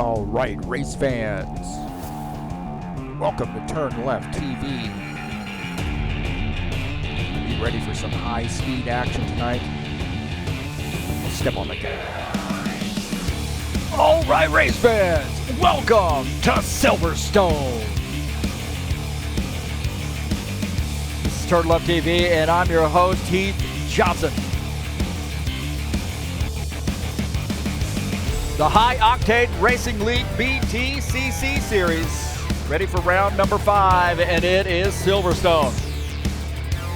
All right, race fans, welcome to TurnLeftTV. You ready for some high-speed action tonight? Let's step on the gas. All right, race fans, welcome to Silverstone. This is TurnLeftTV, and I'm your host, Heath Johnson. The High Octane Racing League BTCC Series, ready for round number 5, and it is Silverstone.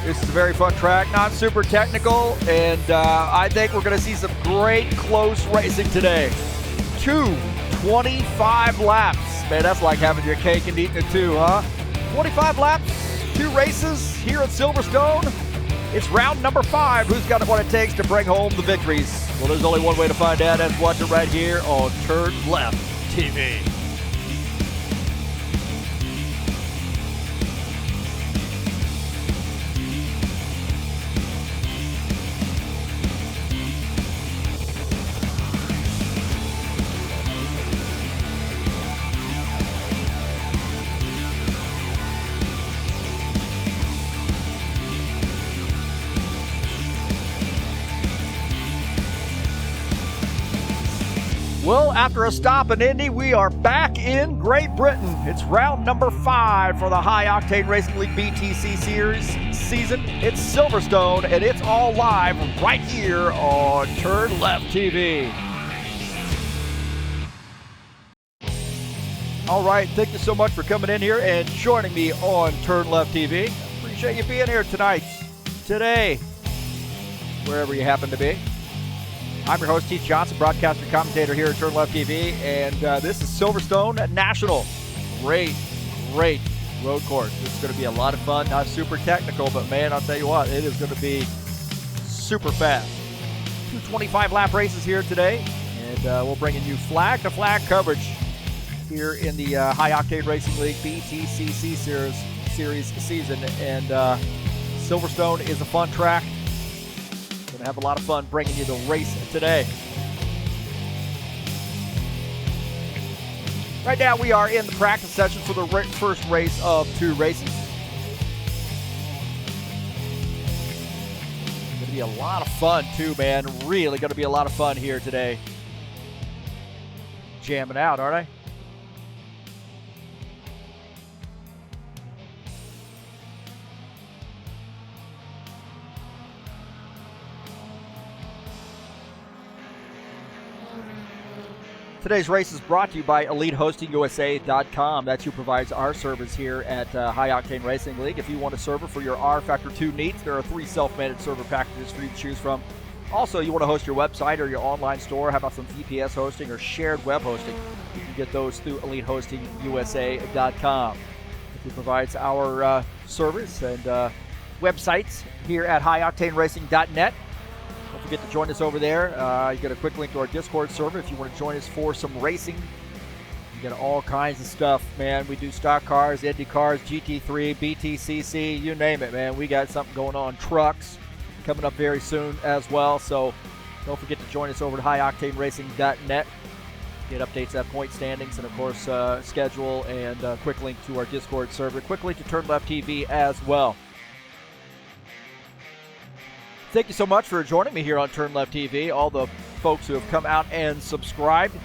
This is a very fun track, not super technical, and I think we're going to see some great close racing today. 25 laps. Man, that's like having your cake and eating it too, huh? 25 laps, 2 races here at Silverstone. It's round number 5. Who's got what it takes to bring home the victories? Well, there's only one way to find out. That's watch it right here on TurnLeftTV. Well, after a stop in Indy, we are back in Great Britain. It's round number 5 for the High Octane Racing League BTC Series season. It's Silverstone, and it's all live right here on TurnLeftTV. All right, thank you so much for coming in here and joining me on TurnLeftTV. Appreciate you being here tonight, today, wherever you happen to be. I'm your host, Heath Johnson, broadcaster and commentator here at TurnLeftTV, and this is Silverstone National. Great road course. This is going to be a lot of fun, not super technical, but man, I'll tell you what, it is going to be super fast. 2 25-lap races here today, and we're bringing you flag-to-flag coverage here in the High Octane Racing League BTCC Series season, and Silverstone is a fun track. Gonna have a lot of fun bringing you the race today. Right now we are in the practice session for the first race of 2 races. Gonna be a lot of fun too, man. Really gonna be a lot of fun here today. Jamming out, aren't I? Today's race is brought to you by EliteHostingUSA.com. That's who provides our service here at High Octane Racing League. If you want a server for your rFactor 2 needs, there are 3 self-managed server packages for you to choose from. Also, you want to host your website or your online store, how about some VPS hosting or shared web hosting? You can get those through EliteHostingUSA.com. Who provides our service and websites here at highoctaneracing.net. Don't forget to join us over there. You get a quick link to our Discord server if you want to join us for some racing. You get all kinds of stuff, man. We do stock cars, Indy cars, GT3, BTCC, you name it, man. We got something going on. Trucks coming up very soon as well. So don't forget to join us over at highoctaneracing.net. Get updates at point standings and, of course, schedule and quick link to our Discord server. Quick link to TurnLeftTV as well. Thank you so much for joining me here on TurnLeftTV. All the folks who have come out and subscribed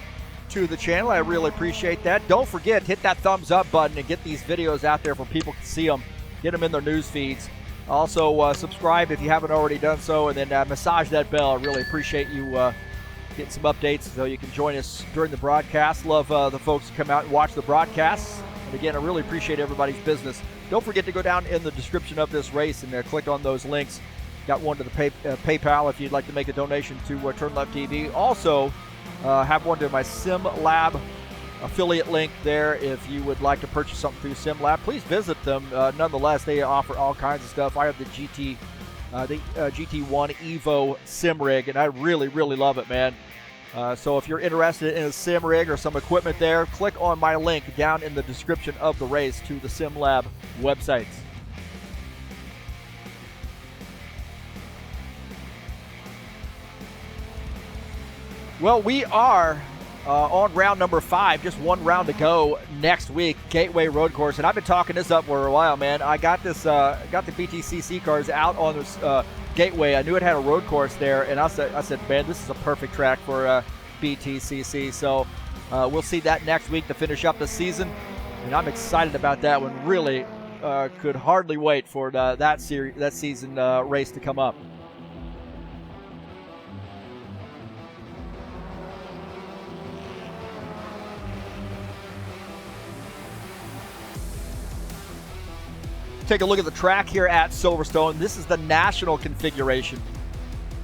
to the channel, I really appreciate that. Don't forget, hit that thumbs up button and get these videos out there for people to see them. Get them in their news feeds. Also, subscribe if you haven't already done so, and then massage that bell. I really appreciate you getting some updates so you can join us during the broadcast. Love the folks who come out and watch the broadcasts. And again, I really appreciate everybody's business. Don't forget to go down in the description of this race and click on those links. Got one to the PayPal if you'd like to make a donation to TurnLeftTV. Also, have one to my SimLab affiliate link there. If you would like to purchase something through SimLab, please visit them. Nonetheless, they offer all kinds of stuff. I have the GT1 Evo sim rig, and I really love it, man. So if you're interested in a sim rig or some equipment there, click on my link down in the description of the race to the SimLab websites. Well, we are on round number 5. Just one round to go next week. Gateway Road Course, and I've been talking this up for a while, man. I got this, got the BTCC cars out on this Gateway. I knew it had a road course there, and I said, man, this is a perfect track for BTCC. So we'll see that next week to finish up the season, and I'm excited about that one. Really, could hardly wait for that season race to come up. Take a look at the track here at Silverstone. This is the national configuration.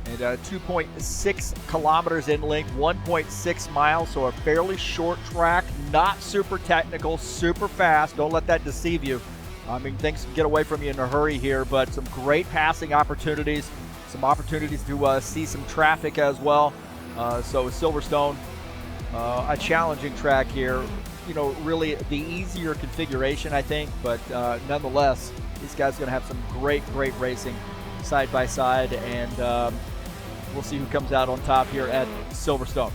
And 2.6 kilometers in length, 1.6 miles, so a fairly short track, not super technical, super fast. Don't let that deceive you. I mean, things can get away from you in a hurry here, but some great passing opportunities, some opportunities to see some traffic as well. So Silverstone, a challenging track here. You know, really the easier configuration, I think, but nonetheless, these guys are going to have some great racing side by side, and we'll see who comes out on top here at Silverstone.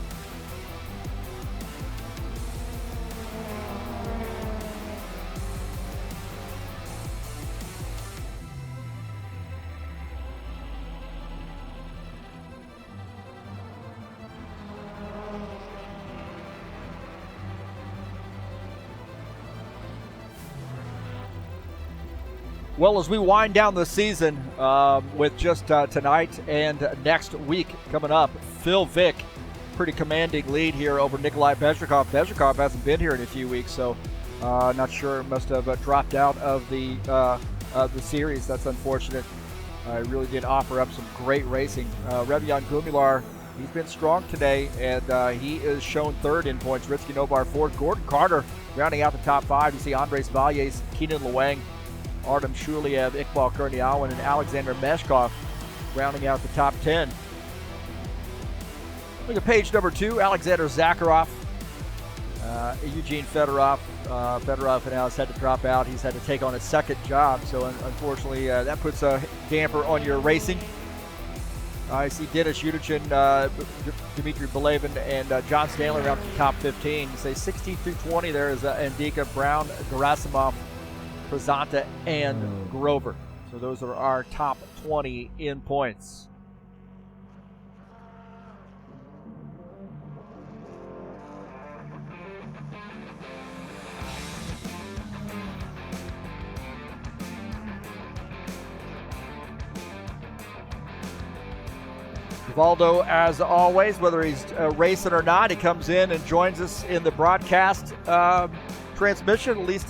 Well, as we wind down the season with just tonight and next week coming up, Phil Vick, pretty commanding lead here over Nikolai Bezhikov. Bezhikov hasn't been here in a few weeks, so not sure, must have dropped out of the series. That's unfortunate. Really did offer up some great racing. Revian Gumilar, he's been strong today, and he is shown third in points. Ritsky Nobar fourth. Gordon Carter rounding out the top 5. You see Andres Valles, Keenan Luang, Artem Shuliev, Iqbal Kurniawan, and Alexander Meshkov rounding out the top 10. Look at page number 2, Alexander Zakharov, Eugene Fedorov. Fedorov now has had to drop out. He's had to take on a second job, so unfortunately that puts a damper on your racing. I see Denis Yudichin, Dmitry Belevin, and John Stanley around the top 15. You say 16 through 20 there is Andika, Brown, Gerasimov, Prezanta, and Grover. So those are our top 20 in points. Givaldo, as always, whether he's racing or not, he comes in and joins us in the broadcast transmission, at least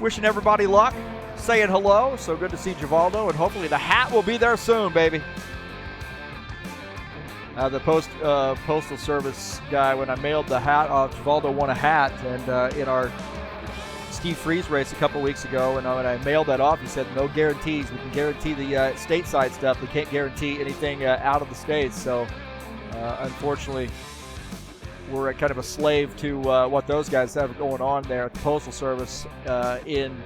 wishing everybody luck, saying hello. So good to see Givaldo, and hopefully the hat will be there soon, baby. The postal service guy, when I mailed the hat off, Givaldo won a hat, and in our Steve Freeze race a couple weeks ago, and when I mailed that off, he said no guarantees. We can guarantee the stateside stuff. We can't guarantee anything out of the States. So unfortunately, we're kind of a slave to what those guys have going on there at the Postal Service in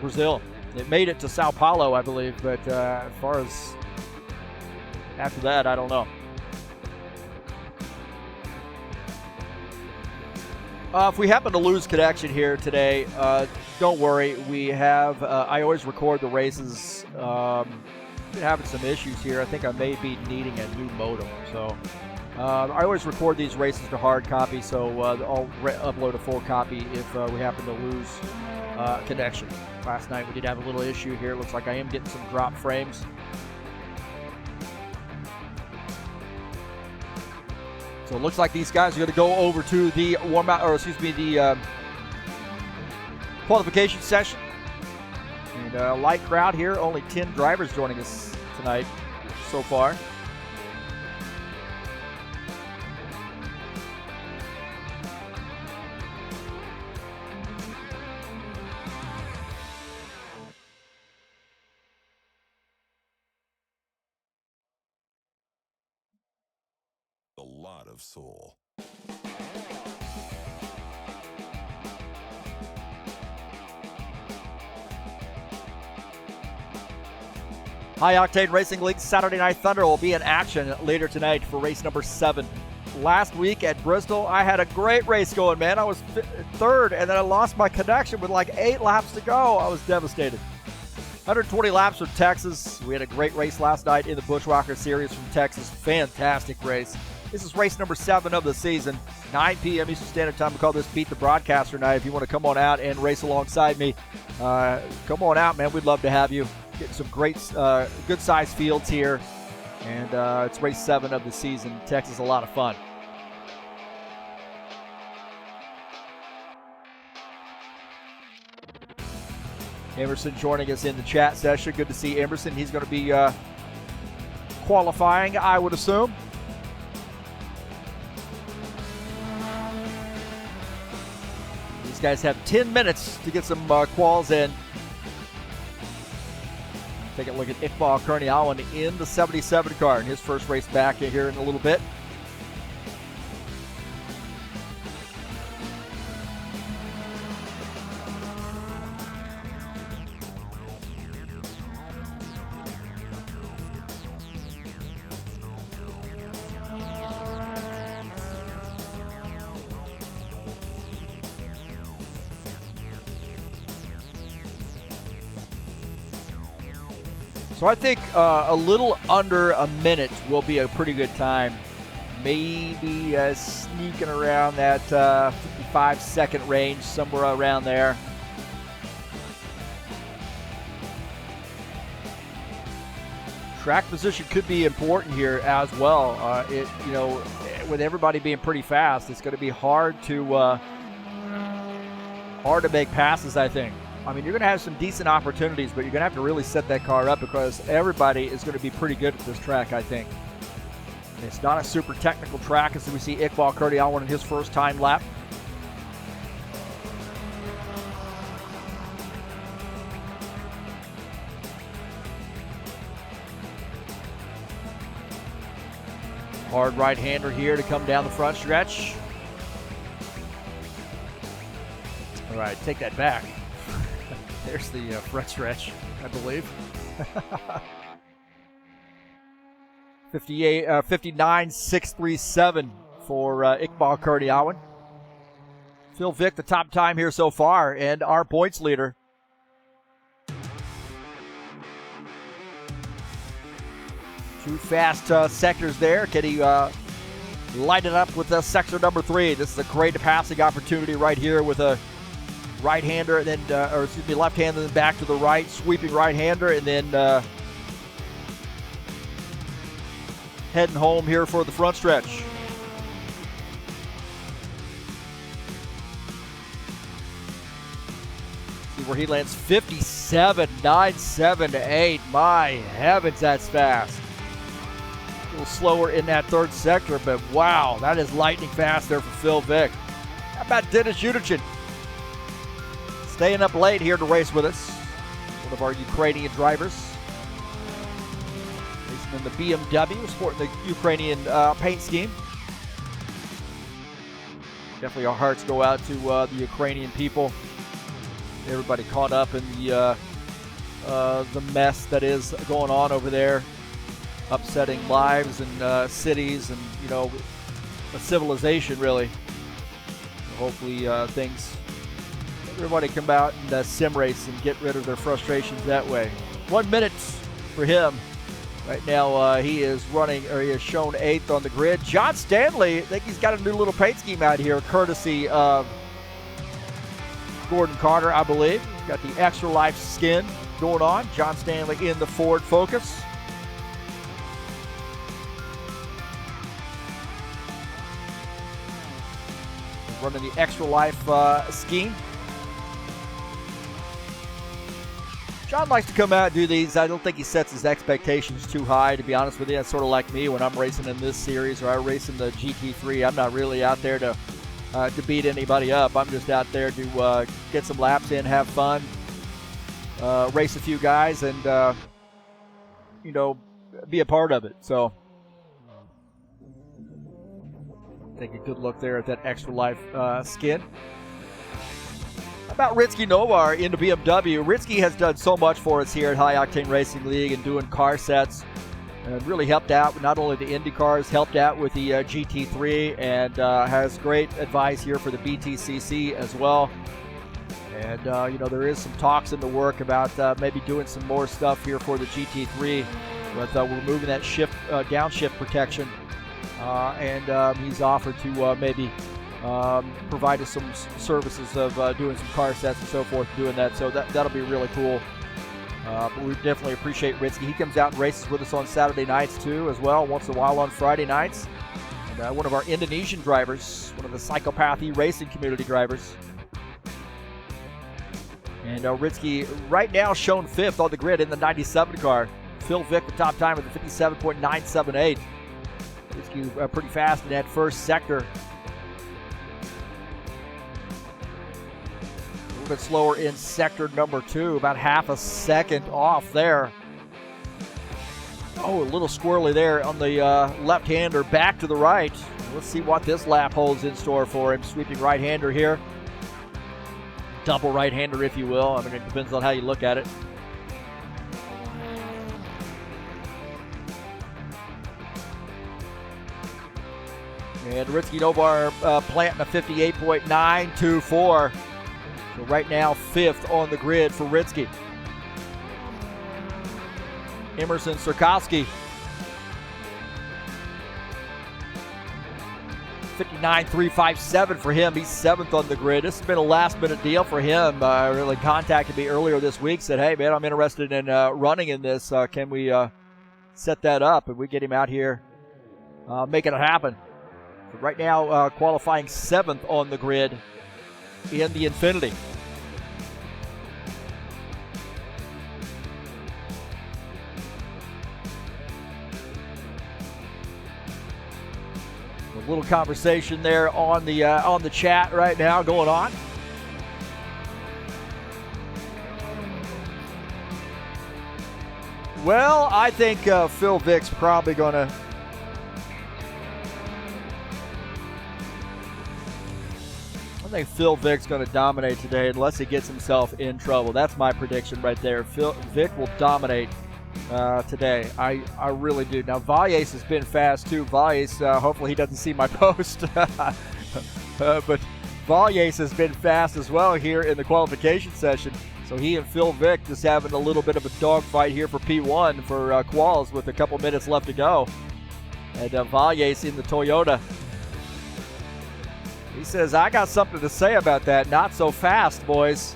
Brazil. It made it to Sao Paulo, I believe, but as far as after that, I don't know. If we happen to lose connection here today, don't worry. We have, I always record the races. Been having some issues here. I think I may be needing a new modem. So I always record these races to hard copy, so I'll upload a full copy if we happen to lose connection. Last night we did have a little issue here. Looks like I am getting some drop frames. So it looks like these guys are going to go over to the the qualification session. And a light crowd here, only 10 drivers joining us tonight so far. A lot of soul. High Octane Racing League Saturday Night Thunder will be in action later tonight for race number 7. last week at Bristol. I had a great race going, man. I was third, and then I lost my connection with like 8 laps to go. I was devastated. 120 laps from Texas. We had a great race last night in the Bushwhacker Series from Texas. Fantastic race. This is race number 7 of the season. 9 p.m. Eastern Standard Time. We call this Beat the Broadcaster Night. If you want to come on out and race alongside me, come on out, man. We'd love to have you. Getting some great, good-sized fields here. And it's race 7 of the season. Texas, a lot of fun. Emerson joining us in the chat session. Good to see Emerson. He's going to be qualifying, I would assume. These guys have 10 minutes to get some quals in. Take a look at Iqbal Kurniawan in the 77 car in his first race back here in a little bit. So I think a little under a minute will be a pretty good time. Maybe sneaking around that 55-second range, somewhere around there. Track position could be important here as well. With everybody being pretty fast, it's going to be hard to make passes, I think. I mean, you're going to have some decent opportunities, but you're going to have to really set that car up because everybody is going to be pretty good at this track, I think. It's not a super technical track, as we see Iqbal Kurniawan in his first time lap. Hard right-hander here to come down the front stretch. All right, take that back. There's the front stretch, I believe. 59.637 for Iqbal Kurniawan. Phil Vick, the top time here so far, and our points leader. Two fast sectors there. Can he light it up with sector number 3? This is a great passing opportunity right here with a right-hander, and then, left-hander, then back to the right, sweeping right-hander, and then heading home here for the front stretch. See where he lands, 57.978. My heavens, that's fast. A little slower in that third sector, but wow, that is lightning fast there for Phil Vick. How about Dennis Yudichin? Staying up late here to race with us. One of our Ukrainian drivers. Racing in the BMW, sporting the Ukrainian paint scheme. Definitely our hearts go out to the Ukrainian people. Everybody caught up in the mess that is going on over there. Upsetting lives and cities and, a civilization, really. Hopefully everybody come out and sim race and get rid of their frustrations that way. 1 minute for him. Right now he is running, or he is shown 8th on the grid. John Stanley, I think he's got a new little paint scheme out here, courtesy of Gordon Carter, I believe. Got the Extra Life skin going on. John Stanley in the Ford Focus. Running the Extra Life scheme. John likes to come out and do these. I don't think he sets his expectations too high, to be honest with you. That's sort of like me when I'm racing in this series or I race in the GT3. I'm not really out there to beat anybody up. I'm just out there to get some laps in, have fun, race a few guys, and, be a part of it. So, take a good look there at that Extra Life skin. About Ritsky Novar into BMW. Ritsky has done so much for us here at High Octane Racing League and doing car sets. and really helped out with not only the Indy cars, helped out with the GT3, and has great advice here for the BTCC as well. And there is some talks in the work about maybe doing some more stuff here for the GT3 with removing that downshift protection, and he's offered to maybe provide us some services of doing some car sets and so forth, doing that. So that'll be really cool. But we definitely appreciate Ritsky. He comes out and races with us on Saturday nights too, as well, once in a while on Friday nights. And one of our Indonesian drivers, one of the Psychopath racing community drivers. And Ritsky right now shown 5th on the grid in the 97 car. Phil Vick with top time with the 57.978. Ritsky pretty fast in that first sector. A bit slower in sector number 2, about half a second off there. Oh, a little squirrely there on the left-hander back to the right. Let's see what this lap holds in store for him. Sweeping right-hander here. Double right-hander, if you will. I mean, it depends on how you look at it. And Ritsky Nobar planting a 58.924. So right now, 5th on the grid for Ritsky. Emerson Sirkowski, 59.357 for him. He's 7th on the grid. This has been a last-minute deal for him. Really contacted me earlier this week, said, hey, man, I'm interested in running in this. Can we set that up? And we get him out here making it happen. But right now, qualifying 7th on the grid in the Infinity. A little conversation there on the chat right now going on. Well, I think Phil Vick's probably going to dominate today unless he gets himself in trouble. That's my prediction right there. Vick will dominate today. I really do. Now, Valles has been fast too. Valles, hopefully he doesn't see my post. But Valles has been fast as well here in the qualification session. So he and Phil Vick just having a little bit of a dogfight here for P1 for quals with a couple minutes left to go. And Valles in the Toyota. He says, I got something to say about that. Not so fast, boys.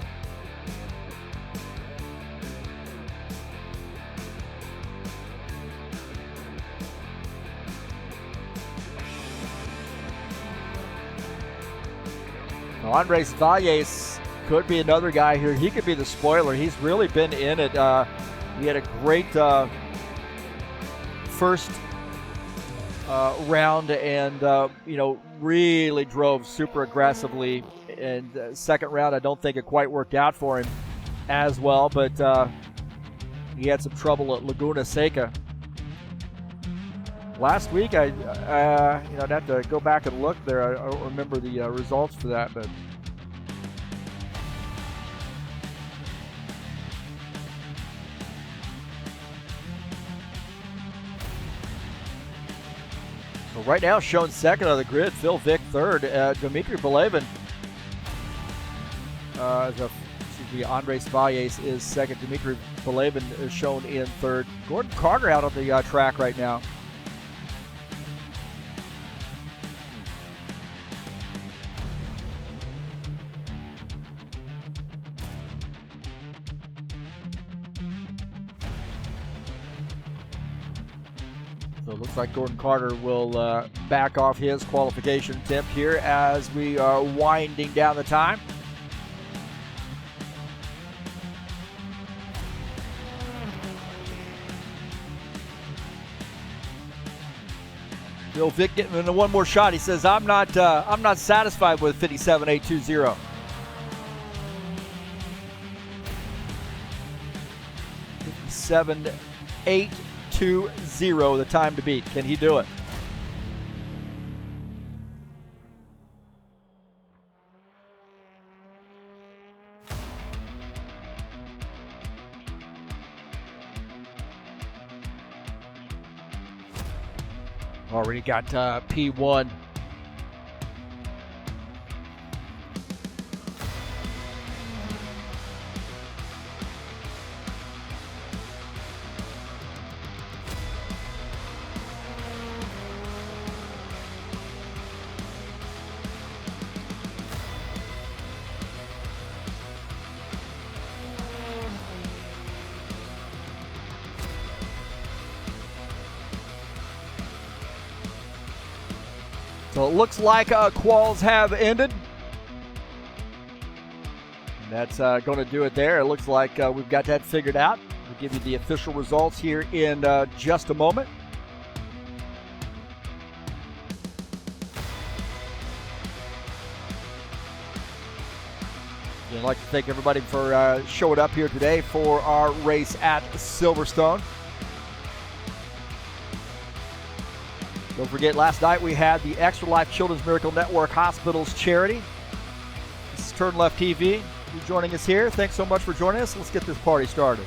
Now, Andres Valles could be another guy here. He could be the spoiler. He's really been in it. He had a great first round and, really drove super aggressively. And second round, I don't think it quite worked out for him as well, but he had some trouble at Laguna Seca. Last week, I'd have to go back and look there. I don't remember the results for that, but so right now, shown 2nd on the grid. Phil Vick 3rd. Dmitry Belevin. Andres Valles is 2nd. Dmitry Belevin is shown in 3rd. Gordon Carter out on the track right now. So it looks like Gordon Carter will back off his qualification attempt here as we are winding down the time. Bill Vick getting into one more shot. He says, "I'm not satisfied with 57.820." 57.820, the time to beat. Can he do it? Already got P1. So it looks like quals have ended. And that's going to do it there. It looks like we've got that figured out. We'll give you the official results here in just a moment. And I'd like to thank everybody for showing up here today for our race at Silverstone. Don't forget, last night we had the Extra Life Children's Miracle Network Hospitals charity. This is TurnLeftTV. You're joining us here. Thanks so much for joining us. Let's get this party started.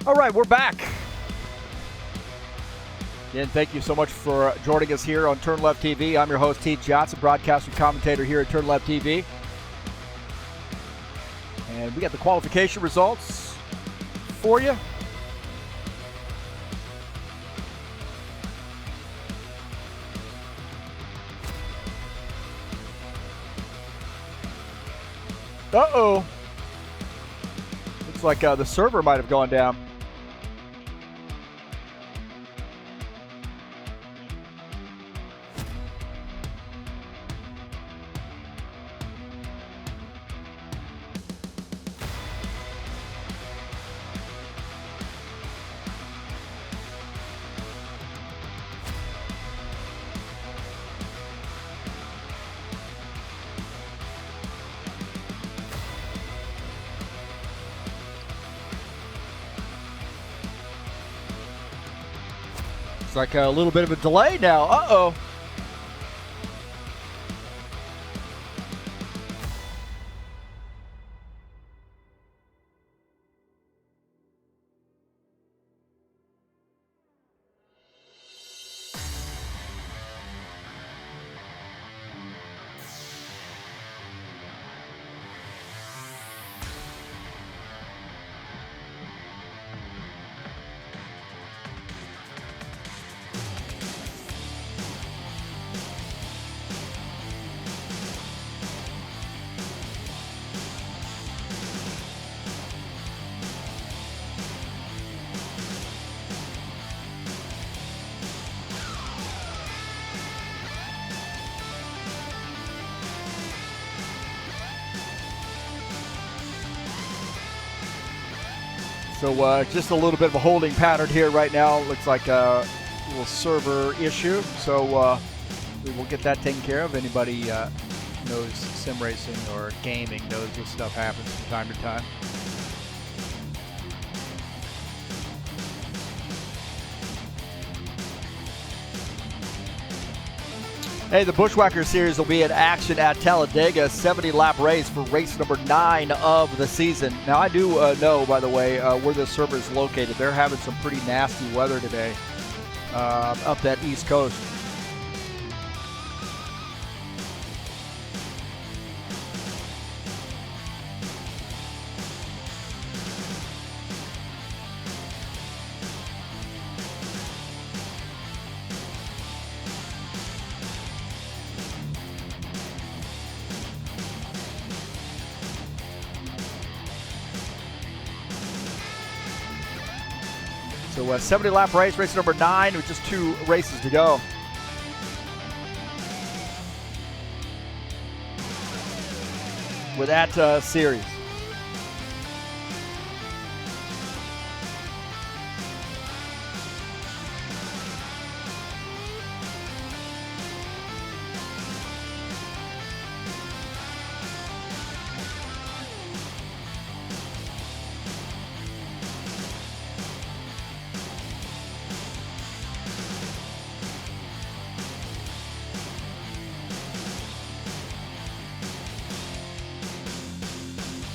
All right, we're back. Again, thank you so much for joining us here on TurnLeftTV. I'm your host, Heath Johnson, broadcaster and commentator here at TurnLeftTV. And we got the qualification results for you. Uh-oh. Looks like the server might have gone down. It's like a little bit of a delay now. Uh-oh. So just a little bit of a holding pattern here right now. Looks like a little server issue. So we will get that taken care of. Anybody knows sim racing or gaming knows this stuff happens from time to time. Hey, the Bushwhacker Series will be in action at Talladega, 70-lap race for race number 9 of the season. Now, I do know, by the way, where the server is located. They're having some pretty nasty weather today up that East Coast. So 70-lap race, race number 9, with just 2 races to go. With that series.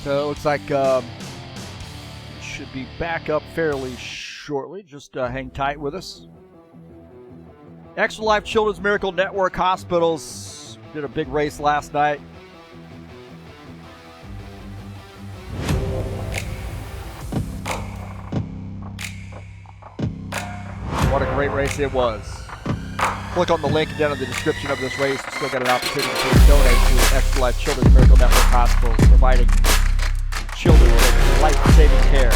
So it looks like should be back up fairly shortly. Just hang tight with us. Extra Life Children's Miracle Network Hospitals did a big race last night. What a great race it was. Click on the link down in the description of this race. You still got an opportunity to donate to Extra Life Children's Miracle Network Hospitals, providing children with life-saving care.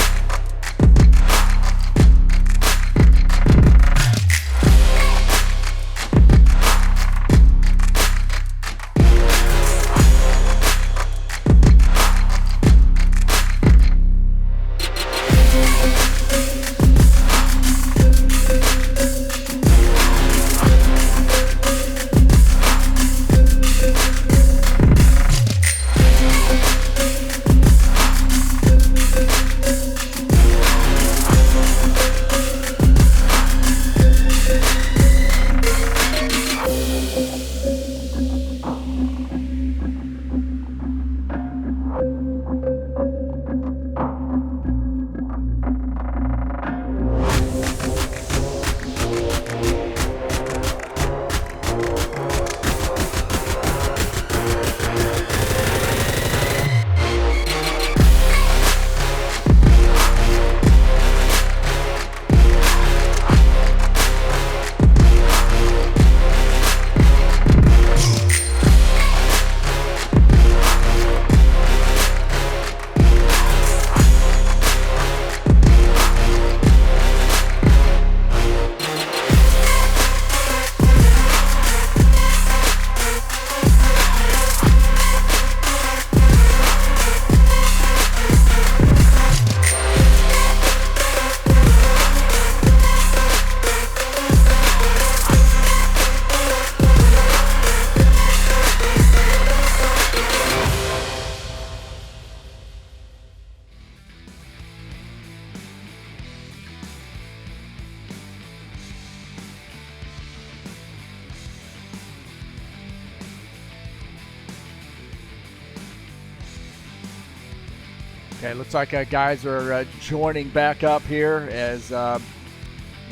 Okay, looks like guys are joining back up here as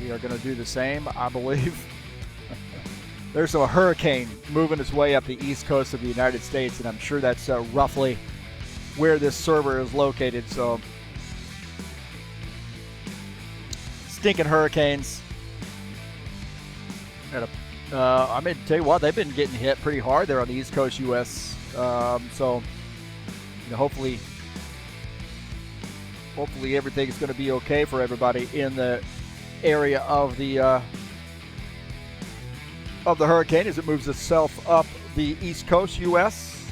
we are going to do the same, I believe. There's a hurricane moving its way up the east coast of the United States, and I'm sure that's roughly where this server is located. So, stinking hurricanes. I mean, tell you what, they've been getting hit pretty hard there on the East Coast U.S. So, you know, hopefully everything is going to be okay for everybody in the area of the hurricane as it moves itself up the East Coast U.S.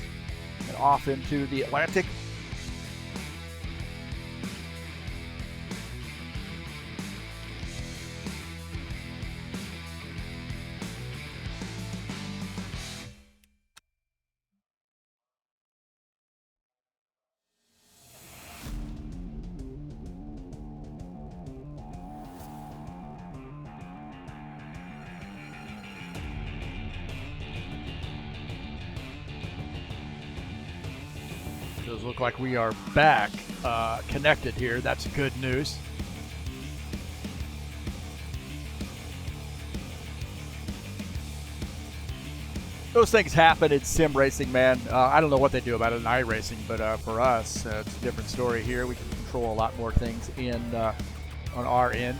and off into the Atlantic. Does look like we are back connected here. That's good news. Those things happen in sim racing, man. I don't know what they do about it in iRacing, but for us, it's a different story here. We can control a lot more things on our end.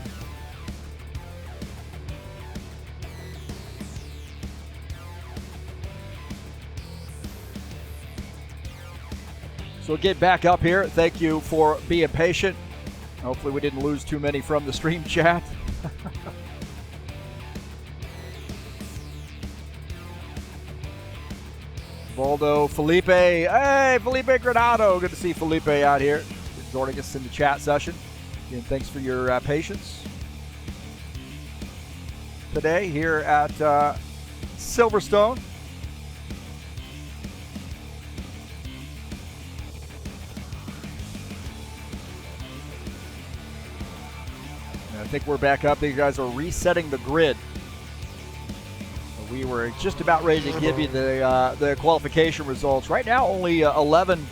So we'll get back up here. Thank you for being patient. Hopefully we didn't lose too many from the stream chat. Baldo, Felipe. Hey, Felipe Granado. Good to see Felipe out here joining us in the chat session. Again, thanks for your patience today here at Silverstone. I think we're back up. These guys are resetting the grid. We were just about ready to give you the qualification results. Right now, only 11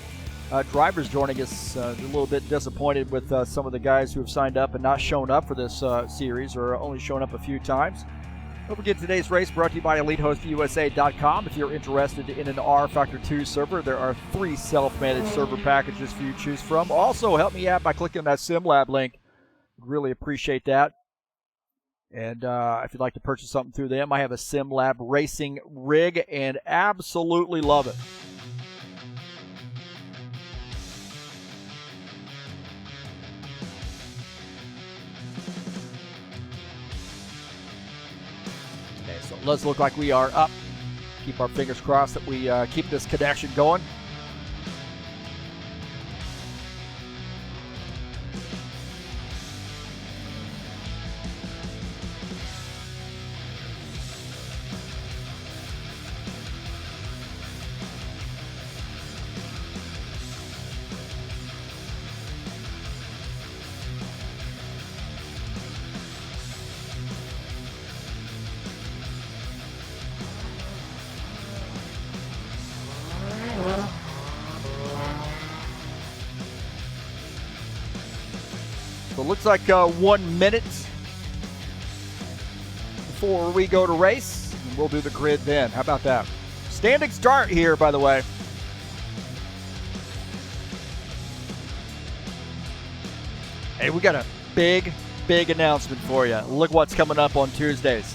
drivers joining us. A little bit disappointed with some of the guys who have signed up and not shown up for this series, or only shown up a few times. Don't forget today's race brought to you by EliteHostUSA.com. If you're interested in an rFactor 2 server, there are 3 self-managed server packages for you to choose from. Also, help me out by clicking on that SimLab link. Really appreciate that. And if you'd like to purchase something through them, I have a SimLab racing rig and absolutely love it. Okay, so it does look like we are up. Keep our fingers crossed that we keep this connection going. So it looks like 1 minute before we go to race, and we'll do the grid then. How about that? Standing start here, by the way. Hey, we got a big announcement for you. Look what's coming up on Tuesdays.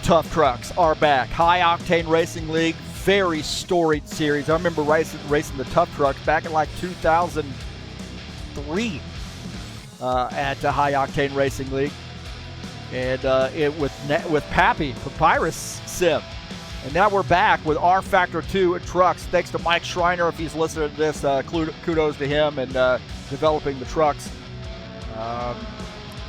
Tough Trucks are back. High Octane Racing League, very storied series. I remember racing the Tough Trucks back in like 2003 at the High Octane Racing League, and it with Pappy Papyrus Sim. And now we're back with rFactor 2 trucks. Thanks to Mike Schreiner, if he's listening to this, kudos to him and developing the trucks.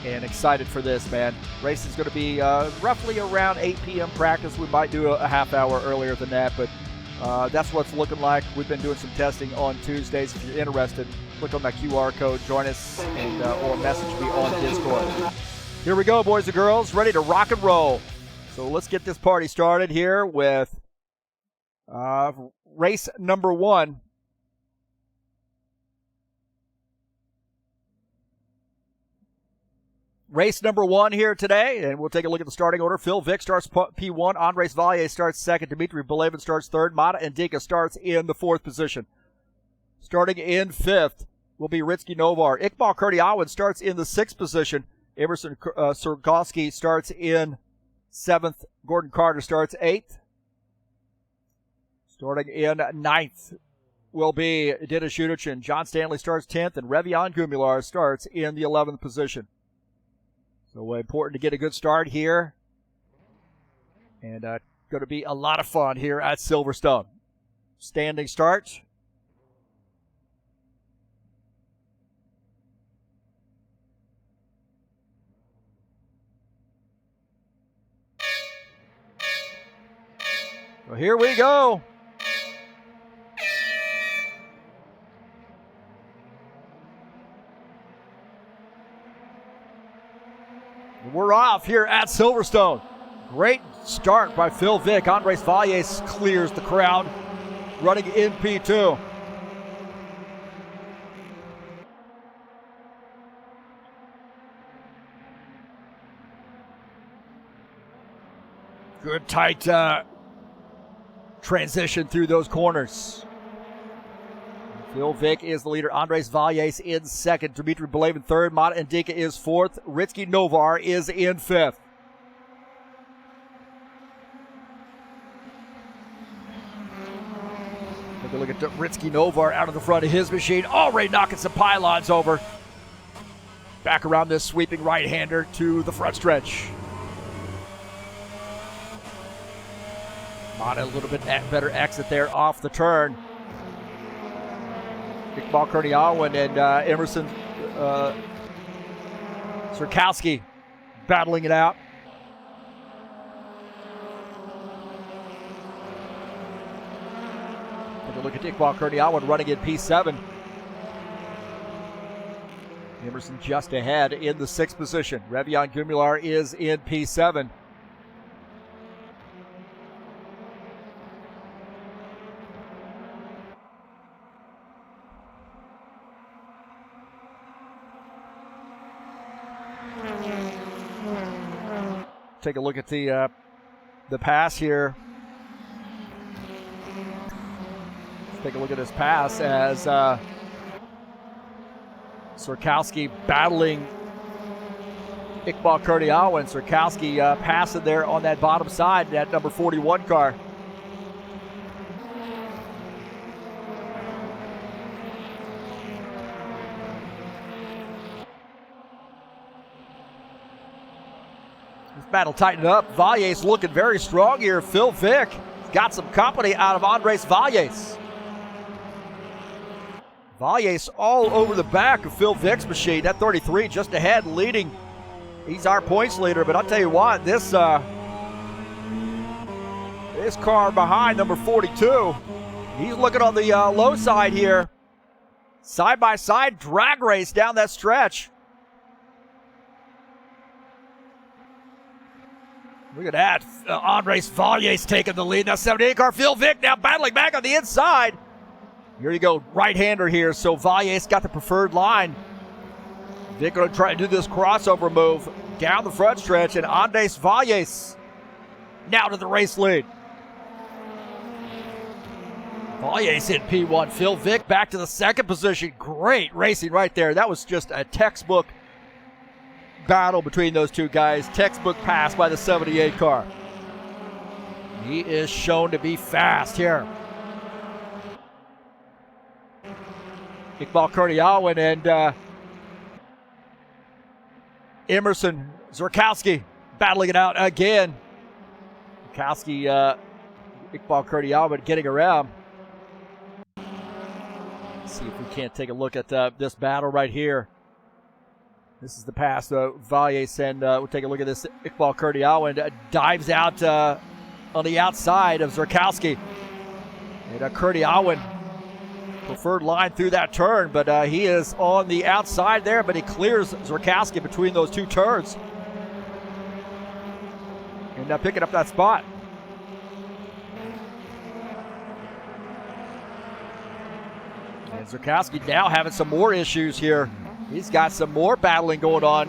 And excited for this, man. Race is going to be roughly around 8 p.m. practice. We might do a half hour earlier than that, but that's what it's looking like. We've been doing some testing on Tuesdays. If you're interested, click on that QR code, join us, and or message me on Discord. Here we go, boys and girls, ready to rock and roll. So let's get this party started here with race number 1. Race number 1 here today, and we'll take a look at the starting order. Phil Vick starts P1. Andres Valle starts 2nd. Dmitry Belevin starts 3rd. Mata Indica starts in the 4th position. Starting in 5th will be Ritsky Novar. Iqbal Kurdiawan starts in the 6th position. Emerson Surkowski starts in 7th. Gordon Carter starts 8th. Starting in 9th will be Dennis Shudichin. John Stanley starts 10th, and Revian Gumilar starts in the 11th position. So important to get a good start here. And going to be a lot of fun here at Silverstone. Standing start. So here we go. We're off here at Silverstone. Great start by Phil Vick. Andres Valle clears the crowd, running in P2. Good tight transition through those corners. Phil Vick is the leader. Andres Valles in second. Dimitri Belave third. Mata Indica is fourth. Ritsky Novar is in fifth. Take a look at Ritsky Novar out of the front of his machine. Already knocking some pylons over. Back around this sweeping right-hander to the front stretch. Mata a little bit better exit there off the turn. Iqbal Kurniawan and Emerson Sirkowski battling it out. Take a look at Iqbal Kurniawan running in P7. Emerson just ahead in the sixth position. Revion Gumular is in P7. Take a look at the pass here. Let's take a look at this pass as Sirkowski battling Iqbal Kurniawan. Sirkowski passing there on that bottom side, that number 41 car. Battle tightened up. Valles looking very strong here. Phil Vick got some company out of Andres Valles. Valles all over the back of Phil Vick's machine. That 33 just ahead, leading. He's our points leader, but I'll tell you what, this car behind number 42, he's looking on the low side here. Side-by-side drag race down that stretch. Look at that. Andres Valles taking the lead. Now 78 car. Phil Vick now battling back on the inside. Here you go. Right-hander here. So Valles got the preferred line. Vick going to try to do this crossover move down the front stretch. And Andres Valles now to the race lead. Valles in P1. Phil Vick back to the second position. Great racing right there. That was just a textbook battle between those two guys. Textbook pass by the 78 car. He is shown to be fast here. Iqbal Kurniawan and Emerson Sirkowski battling it out again. Sirkowski, Iqbal Kurniawan getting around. Let's see if we can't take a look at this battle right here. This is the pass. Valles, and we'll take a look at this. Iqbal Kurniawan dives out on the outside of Sirkowski. And Kurniawan, preferred line through that turn, but he is on the outside there, but he clears Sirkowski between those two turns. And picking up that spot. And Sirkowski now having some more issues here. He's got some more battling going on.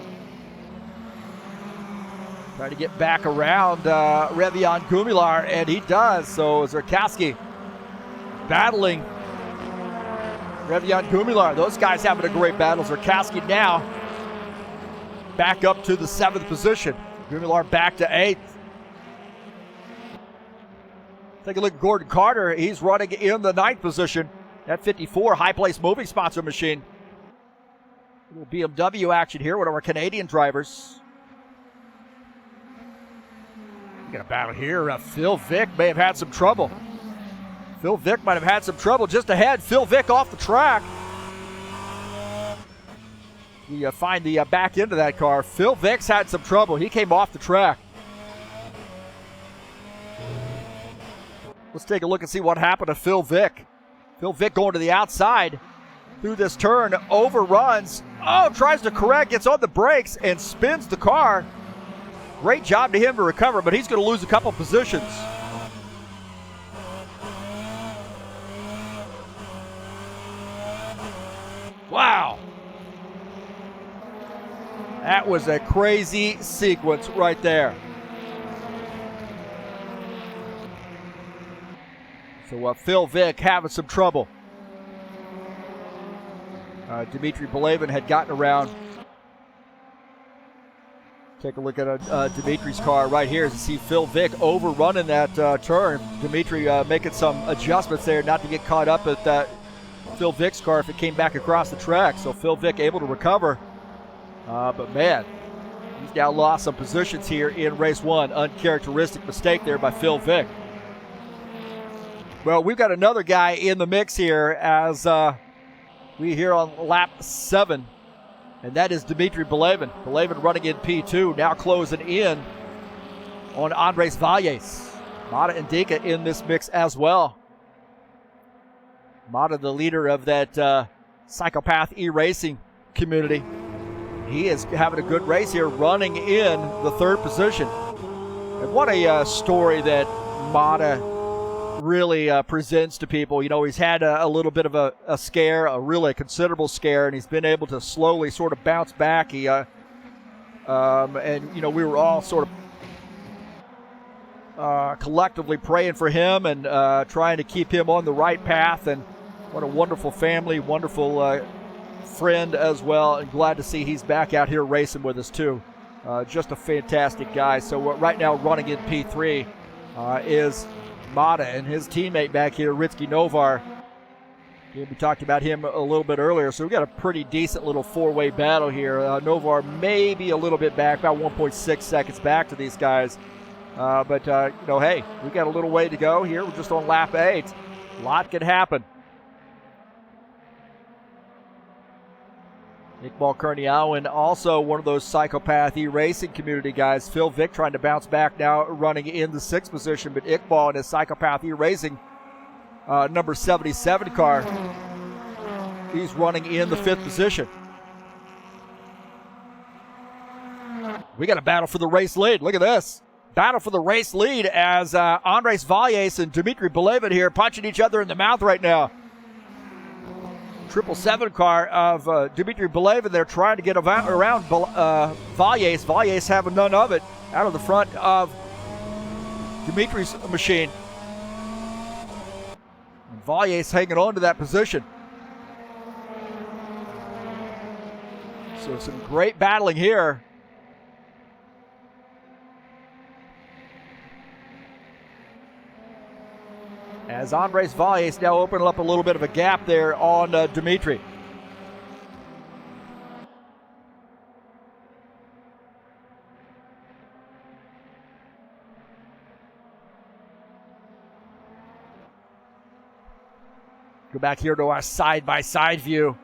Trying to get back around Revion Gumular, and he does. So Sirkowski battling Revion Gumular. Those guys having a great battle. Sirkowski now back up to the 7th position. Gumular back to 8th. Take a look at Gordon Carter. He's running in the 9th position. That 54 high place moving sponsor machine. A little BMW action here, one of our Canadian drivers. We got a battle here. Phil Vick may have had some trouble. Phil Vick might have had some trouble just ahead. Phil Vick off the track. We find the back end of that car. Phil Vick's had some trouble. He came off the track. Let's take a look and see what happened to Phil Vick. Phil Vick going to the outside through this turn, overruns. Oh, tries to correct, gets on the brakes and spins the car. Great job to him to recover, but he's going to lose a couple positions. Wow. That was a crazy sequence right there. So Phil Vick having some trouble. Dmitry Belevin had gotten around. Take a look at Dimitri's car right here as you see Phil Vick overrunning that turn. Dmitry making some adjustments there not to get caught up at that Phil Vick's car if it came back across the track. So Phil Vick able to recover. But man, he's now lost some positions here in race one. Uncharacteristic mistake there by Phil Vick. Well, we've got another guy in the mix here as we here on lap 7, and that is Dmitry Belevin. Belevin running in P2, now closing in on Andres Valles. Mata and Dinka in this mix as well. Mata, the leader of that Psychopath iRacing community. He is having a good race here, running in the 3rd position. And what a story that Mata really presents to people. You know, he's had a little bit of a scare, a really considerable scare, and he's been able to slowly sort of bounce back. He and you know, we were all sort of collectively praying for him and trying to keep him on the right path. And what a wonderful family, wonderful friend as well, and glad to see he's back out here racing with us too. Just a fantastic guy. So right now running in P3 is Mata and his teammate back here, Ritsky Novar. We talked about him a little bit earlier, so we've got a pretty decent little 4-way battle here. Novar maybe a little bit back, about 1.6 seconds back to these guys. But you know, hey, we've got a little way to go here. We're just on lap 8. A lot could happen. Iqbal Kurniawan, also one of those Psychopath iRacing community guys. Phil Vick trying to bounce back now, running in the 6th position, but Iqbal in his Psychopath iRacing number 77 car, he's running in the 5th position. We got a battle for the race lead. Look at this. Battle for the race lead as Andres Valles and Dmitry Belevin here punching each other in the mouth right now. 777 car of Dmitry Belevin. They're trying to get around Valles. Valles having none of it out of the front of Dimitri's machine. And Valles hanging on to that position. So some great battling here. As Andres Valles now opening up a little bit of a gap there on Dmitry. Go back here to our side-by-side view.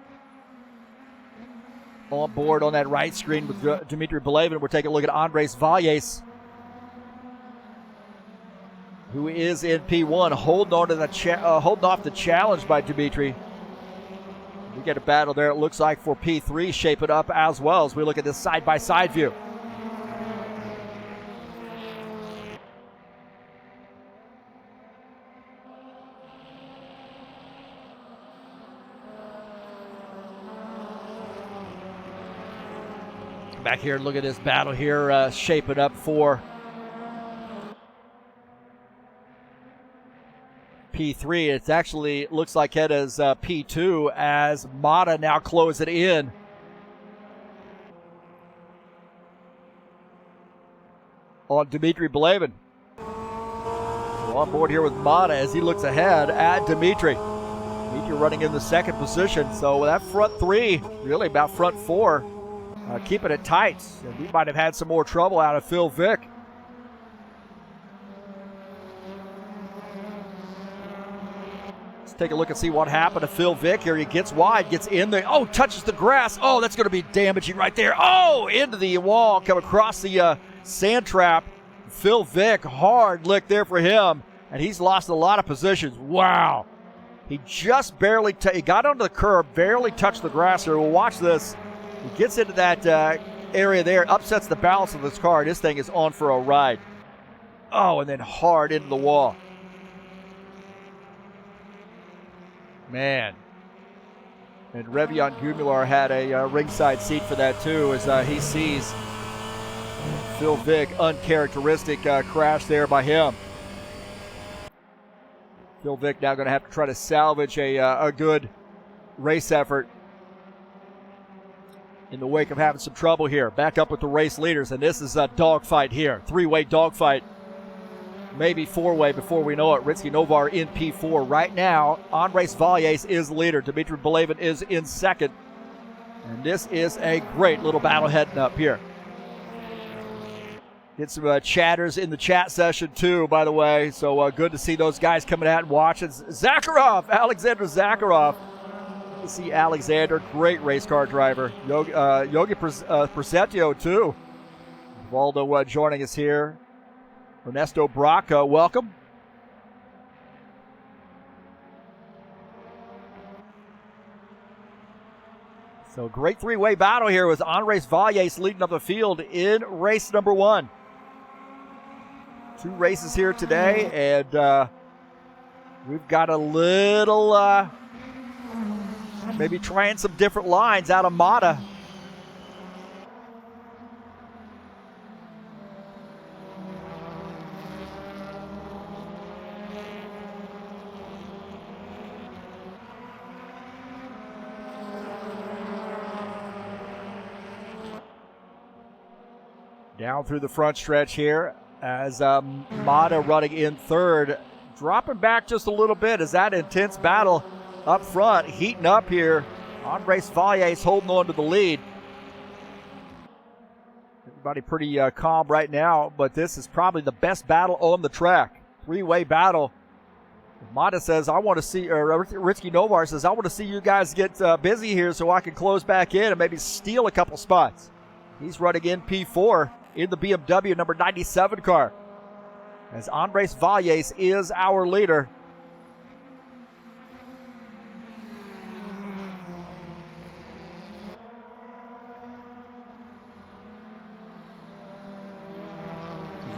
On board on that right screen with Dmitry Belevin, we're taking a look at Andres Valles, who is in P1, holding on to the holding off the challenge by Dmitry. We get a battle there, it looks like, for P3 shaping up as well as we look at this side-by-side view. Back here, look at this battle here shaping up for P3. It's actually looks like it is P2 as Mata now close it in. On Dmitry Belevin. So on board here with Mata as he looks ahead at Dmitry. Dmitry running in the 2nd position. So that front 3, really about front 4, keeping it tight. And we might have had some more trouble out of Phil Vick. Take a look and see what happened to Phil Vick here. He gets wide, gets in there. Oh, touches the grass. Oh, that's going to be damaging right there. Oh, into the wall, come across the sand trap. Phil Vick, hard lick there for him, and he's lost a lot of positions. Wow. He just barely, he got onto the curb, barely touched the grass here. We'll watch this. He gets into that area there, upsets the balance of this car. This thing is on for a ride. Oh, and then hard into the wall. Man. And Revion Gumular had a ringside seat for that too, as he sees Phil Vick, uncharacteristic crash there by him. Phil Vick now going to have to try to salvage a good race effort in the wake of having some trouble here. Back up with the race leaders, and this is a dogfight here. Three-way dogfight. Maybe four-way before we know it. Ritsky Novar in P4. Right now, Andres Valles is leader. Dmitry Belevin is in second. And this is a great little battle heading up here. Get some chatters in the chat session too, by the way. So good to see those guys coming out and watching. Zakharov, Alexander Zakharov. Good to see Alexander, great race car driver. Yogi Presetio too. Valdo joining us here. Ernesto Braca, welcome. So great three-way battle here with Andres Valles leading up the field in race number 1. 2 races here today, and we've got a little, maybe trying some different lines out of Mata. Down through the front stretch here as Mata running in third. Dropping back just a little bit as that intense battle up front heating up here. Andres Valles holding on to the lead. Everybody pretty calm right now, but this is probably the best battle on the track. Three-way battle. Mata says, I want to see, or Ritsky Novar says, I want to see you guys get busy here so I can close back in and maybe steal a couple spots. He's running in P4 in the BMW number 97 car, as Andres Valles is our leader.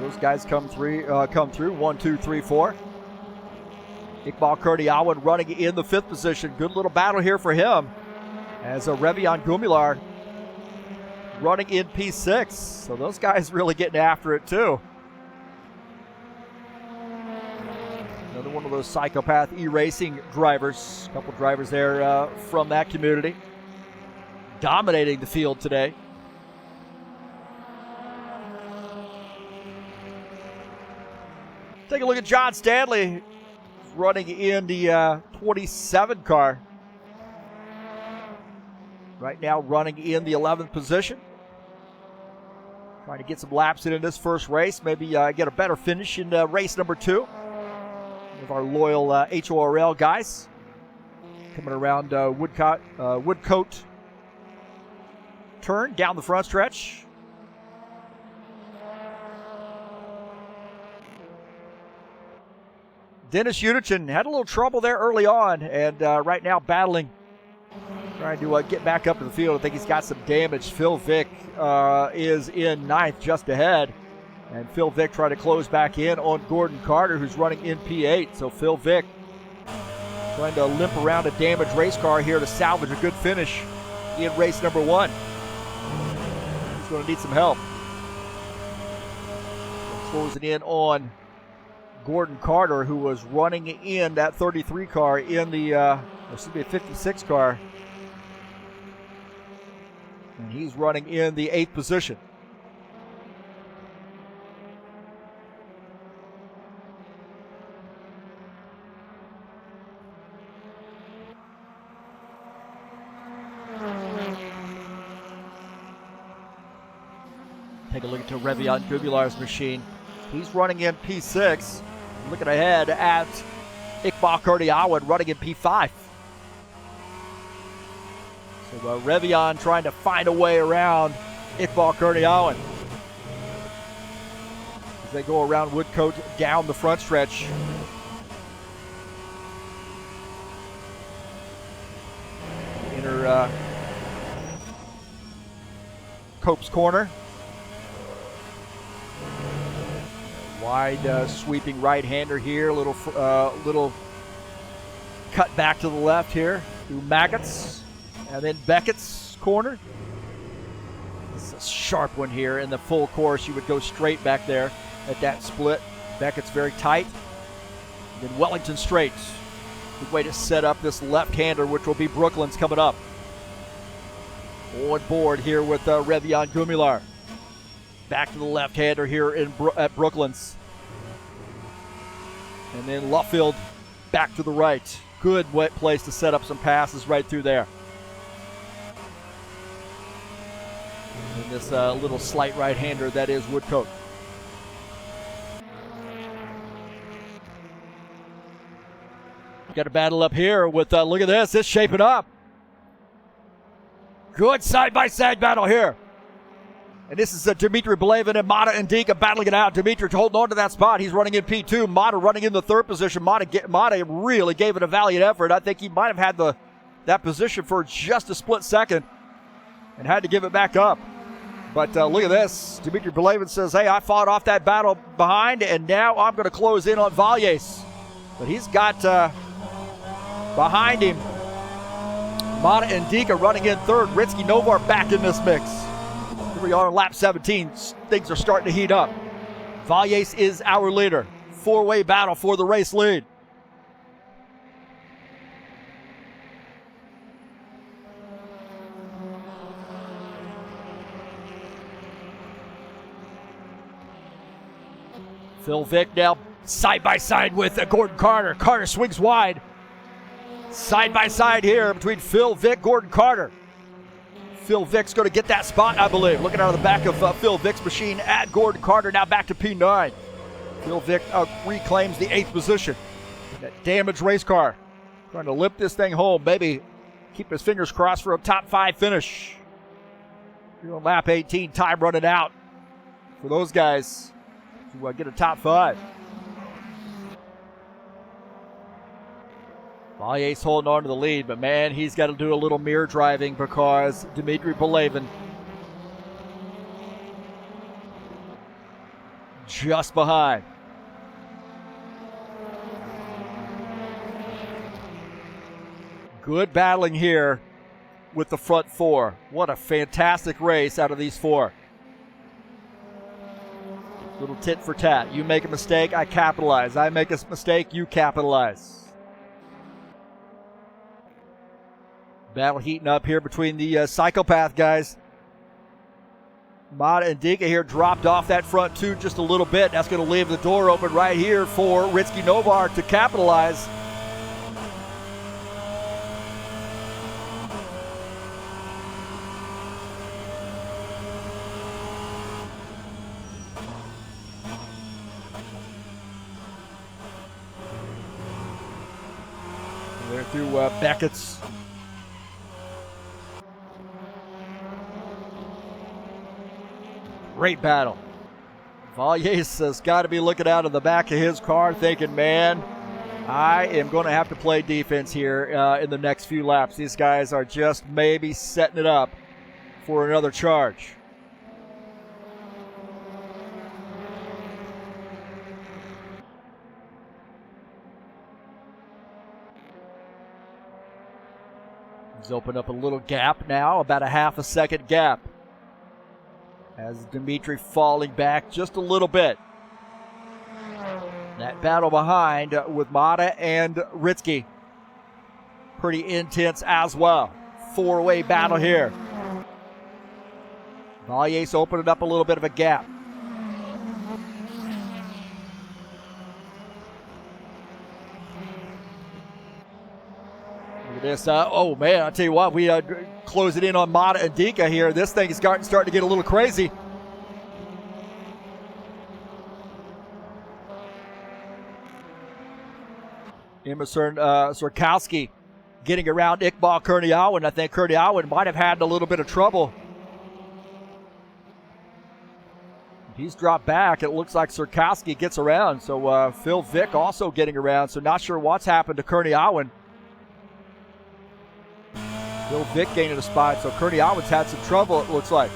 Those guys come through. 1, 2, 3, 4. Iqbal Kurdiawan running in the 5th position. Good little battle here for him, as Revian Gumilar running in P6. So those guys really getting after it too. Another one of those psychopath e-racing drivers. A couple drivers there from that community. Dominating the field today. Take a look at John Stanley running in the 27 car. Right now running in the 11th position. Trying to get some laps in this first race. Maybe get a better finish in race number 2. One of our loyal HORL guys. Coming around Woodcote turn down the front stretch. Dennis Unichin had a little trouble there early on, and right now battling. Trying to get back up to the field. I think he's got some damage. Phil Vick is in 9th, just ahead. And Phil Vick trying to close back in on Gordon Carter, who's running in P8. So Phil Vick trying to limp around a damaged race car here to salvage a good finish in race number 1. He's going to need some help. Closing in on Gordon Carter, who was running in that 33 car in the 56 car. And he's running in the 8th position. Take a look at Revian Gumilar's machine. He's running in P6. Looking ahead at Iqbal Kurdiawan running in P5. So Revian trying to find a way around Iqbal Kurdiawan as they go around Woodcote down the front stretch. Enter Cope's corner. Wide sweeping right-hander here. Little cut back to the left here through Maggots. And then Beckett's corner. This is a sharp one here. In the full course, you would go straight back there at that split. Beckett's very tight. In Wellington Straight. Good way to set up this left-hander, which will be Brooklyn's coming up. On board here with Revian Gumilar. Back to the left-hander here at Brooklyn's. And then Luffield back to the right. Good wet place to set up some passes right through there. And this little slight right-hander, that is Woodcote. Got a battle up here with, look at this, it's shaping up. Good side-by-side battle here. And this is Dmitry Belevin and Mata Indika battling it out. Dmitry holding on to that spot. He's running in P2. Mata running in the third position. Mata really gave it a valiant effort. I think he might have had that position for just a split second and had to give it back up. But look at this. Dmitry Belevin says, hey, I fought off that battle behind, and now I'm going to close in on Valles. But he's got behind him Mata Indika running in third. Ritsky Novar back in this mix. Here we are on lap 17. Things are starting to heat up. Valles is our leader. Four-way battle for the race lead. Phil Vick now side by side with Gordon Carter. Carter swings wide. Side by side here between Phil Vick, Gordon Carter. Phil Vick's going to get that spot, I believe. Looking out of the back of Phil Vick's machine at Gordon Carter. Now back to P9. Phil Vick reclaims the 8th position. That damaged race car. Trying to limp this thing home. Maybe keep his fingers crossed for a top 5 finish. Here on lap 18, time running out for those guys to get a top 5. Valles holding on to the lead, but man, he's got to do a little mirror driving because Dmitry Belevin just behind. Good battling here with the front 4. What a fantastic race out of these 4. Little tit for tat. You make a mistake, I capitalize. I make a mistake, you capitalize. Battle heating up here between the psychopath guys. Mata and Dika here dropped off that front 2 just a little bit. That's going to leave the door open right here for Ritsky Novar to capitalize. They're through Beckett's. Great battle. Valles has got to be looking out of the back of his car thinking, man, I am going to have to play defense here in the next few laps. These guys are just maybe setting it up for another charge. He's opened up a little gap now, about a half a second gap. As Dmitry falling back just a little bit. That battle behind with Mata and Ritsky. Pretty intense as well. 4-way battle here. Valles opening up a little bit of a gap. Look at this. Oh, man, I'll tell you what. We closing in on Mata and Dika here. This thing is starting to get a little crazy. Emerson Surkowski getting around Iqbal Kurniawan. I think Kurniawan might have had a little bit of trouble. He's dropped back. It looks like Surkowski gets around. So Phil Vick also getting around. So not sure what's happened to Kurniawan. Phil Vick gaining a spot. So Kurniawan's had some trouble, it looks like.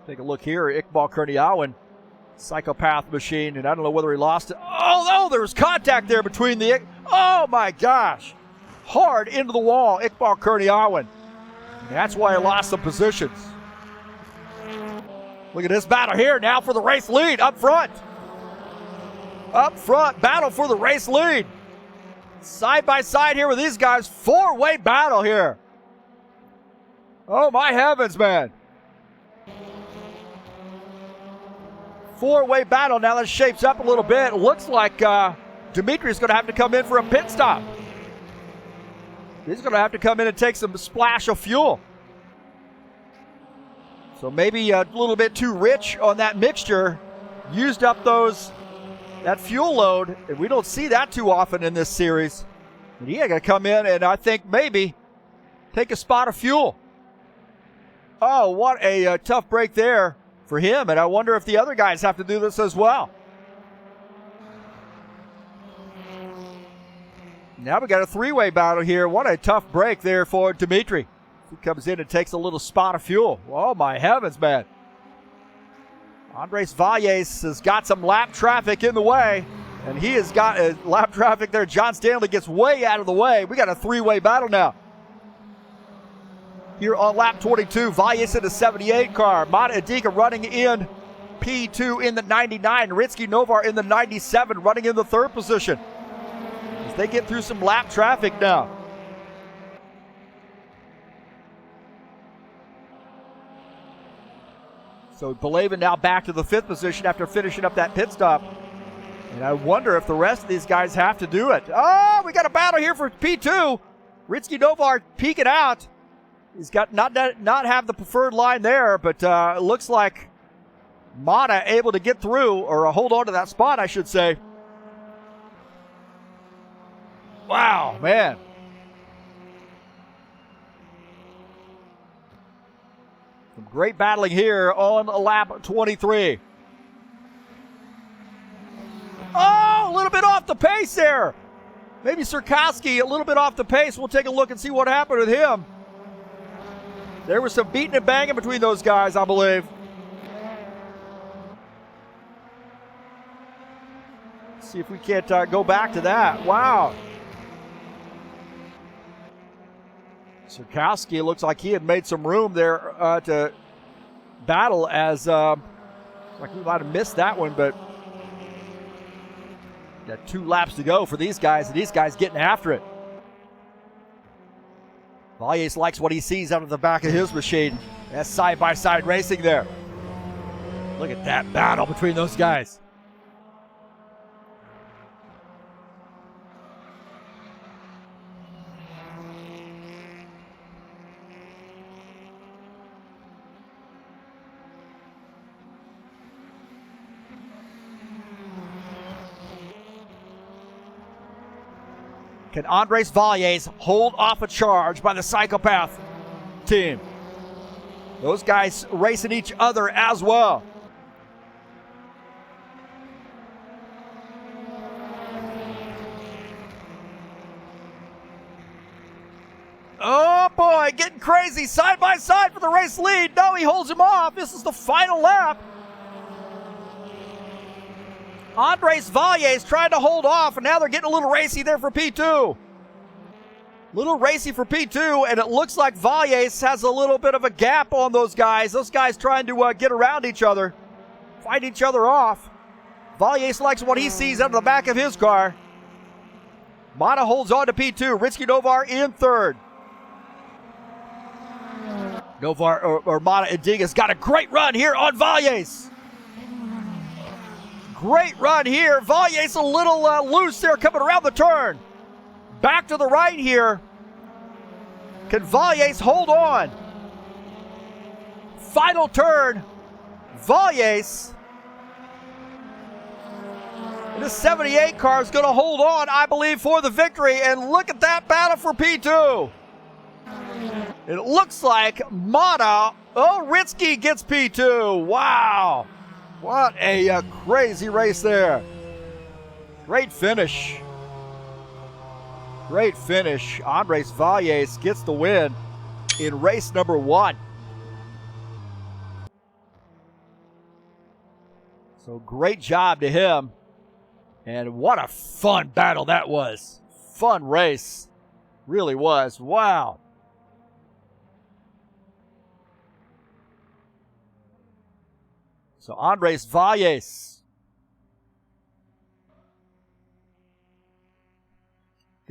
Take a look here. Iqbal Kurniawan. Psychopath machine, and I don't know whether he lost it. Oh, no, there was contact there between the... Oh, my gosh. Hard into the wall, Iqbal Kurniawan. That's why he lost some positions. Look at this battle here now for the race lead up front. Up front, battle for the race lead. Side by side here with these guys. Four-way battle here. Oh, my heavens, man. Four-way battle. Now that shapes up a little bit. It looks like Dimitri's going to have to come in for a pit stop. He's going to have to come in and take some splash of fuel. So maybe a little bit too rich on that mixture. Used up that fuel load. And we don't see that too often in this series. And he ain't going to come in and I think maybe take a spot of fuel. Oh, what a tough break there for him. And I wonder if the other guys have to do this as well. Now we got a three-way battle here. What a tough break there for Dimitri. He comes in and takes a little spot of fuel. Oh, my heavens, man. Andres Valles has got some lap traffic in the way, and he has got lap traffic there. John Stanley gets way out of the way. We got a three-way battle now. Here on lap 22, Valles in the 78 car. Mata Adiga running in P2 in the 99. Ritsky Novar in the 97, running in the third position. As they get through some lap traffic now. So Belavin now back to the fifth position after finishing up that pit stop. And I wonder if the rest of these guys have to do it. Oh, we got a battle here for P2. Ritsky Novar peeking out. He's got not have the preferred line there, but it looks like Mata able to get through, or hold on to that spot, I should say. Wow, man. Some great battling here on lap 23. Oh, a little bit off the pace there. Maybe Sirkowski a little bit off the pace. We'll take a look and see what happened with him. There was some beating and banging between those guys, I believe. See if we can't go back to that. Wow. Sirkowski looks like he had made some room there to battle as like we might have missed that one, but got 2 laps to go for these guys, and these guys getting after it. Valles likes what he sees out of the back of his machine. That's side-by-side racing there. Look at that battle between those guys. Can Andres Valles hold off a charge by the Psychopath team? Those guys racing each other as well. Oh boy, getting crazy. Side by side for the race lead. No, he holds him off. This is the final lap. Andres Valles trying to hold off, and now they're getting a little racy there for P2. Little racy for P2, and it looks like Valles has a little bit of a gap on those guys. Those guys trying to get around each other, fight each other off. Valles likes what he sees out of the back of his car. Mata holds on to P2. Ritsky Novar in third. Novar or Mata Adiga's got a great run here on Valles. Great run here. Valles a little loose there coming around the turn. Back to the right here. Can Valles hold on? Final turn. Valles in the 78 car is going to hold on, I believe, for the victory. And look at that battle for P2. It looks like Mata. Oh, Ritsky gets P2. Wow. What a crazy race there. Great finish. Great finish. Andres Valles gets the win in race number 1. So great job to him. And what a fun battle that was. Fun race. Really was. Wow. So Andres Valles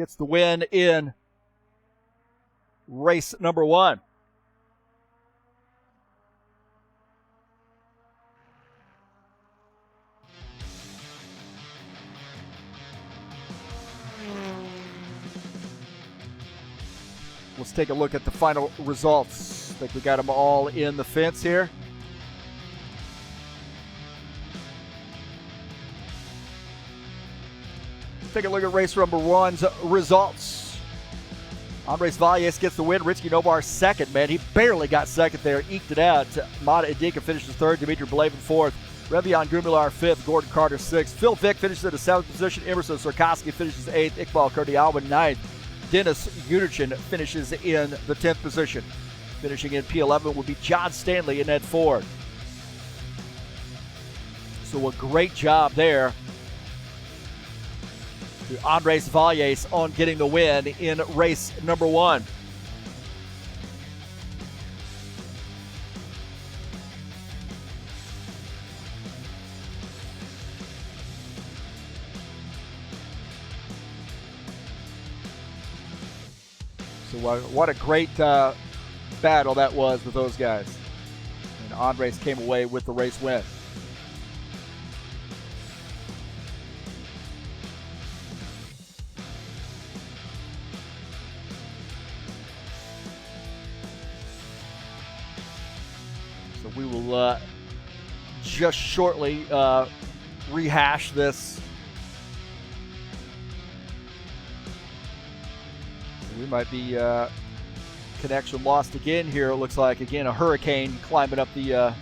gets the win in race number 1. Let's take a look at the final results. I think we got them all in the fence here. Take a look at race number 1's results. Andres Valles gets the win. Ritsky Nobar second, man. He barely got second there. Eked it out. Mata Idika finishes third. Dimitri Blavin fourth. Revion Gumular fifth. Gordon Carter sixth. Phil Vick finishes in the 7th position. Emerson Sarkoski finishes 8th. Iqbal Kurdiawan 9th. Dennis Unerchin finishes in the 10th position. Finishing in P11 would be John Stanley and Ed Ford. So a great job there to Andres Valles on getting the win in race number 1. So what a great battle that was with those guys. And Andres came away with the race win. So we will just shortly rehash this. We might be connection lost again here. It looks like, again, a hurricane climbing up the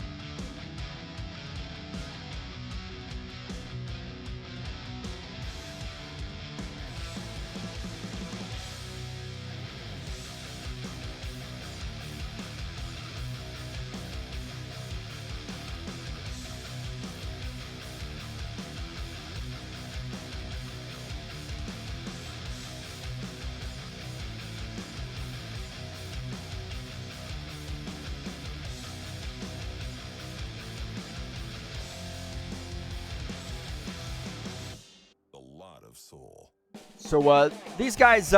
soul. So these guys,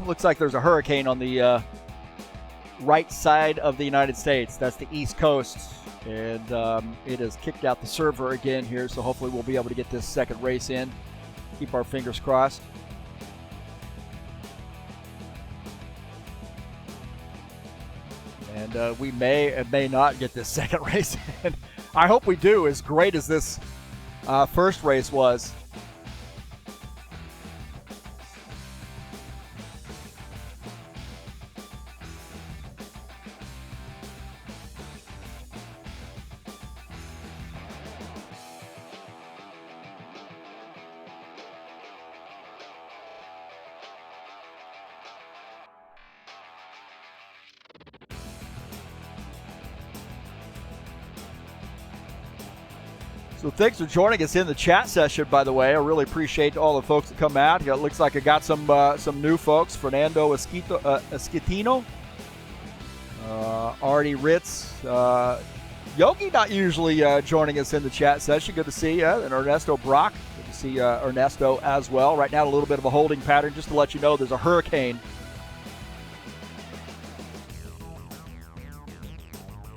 looks like there's a hurricane on the right side of the United States. That's the East Coast. And it has kicked out the server again here, so hopefully we'll be able to get this second race in. Keep our fingers crossed. And we may and may not get this second race in. I hope we do, as great as this first race was. So thanks for joining us in the chat session, by the way. I really appreciate all the folks that come out. It looks like I got some new folks. Fernando Esquitino, Artie Ritz, Yogi not usually joining us in the chat session. Good to see you. And Ernesto Brock. Good to see Ernesto as well. Right now, a little bit of a holding pattern. Just to let you know, there's a hurricane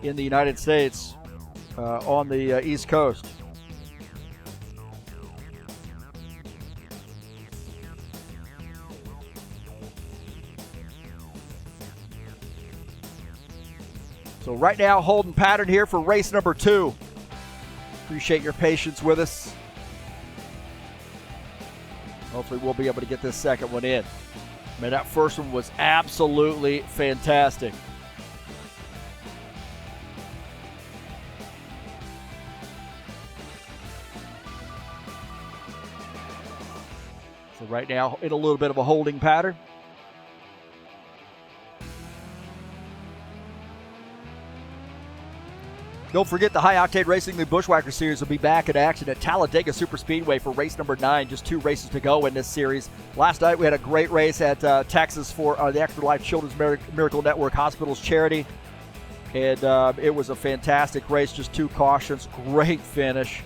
in the United States on the East Coast. So right now, holding pattern here for race number 2. Appreciate your patience with us. Hopefully we'll be able to get this second one in. Man, that first one was absolutely fantastic. So right now, in a little bit of a holding pattern. Don't forget the High Octane Racing the Bushwhacker Series will be back in action at Talladega Superspeedway for race number 9. Just 2 races to go in this series. Last night we had a great race at Texas for the Extra Life Children's Miracle Network Hospitals charity. And it was a fantastic race, just 2 cautions, great finish.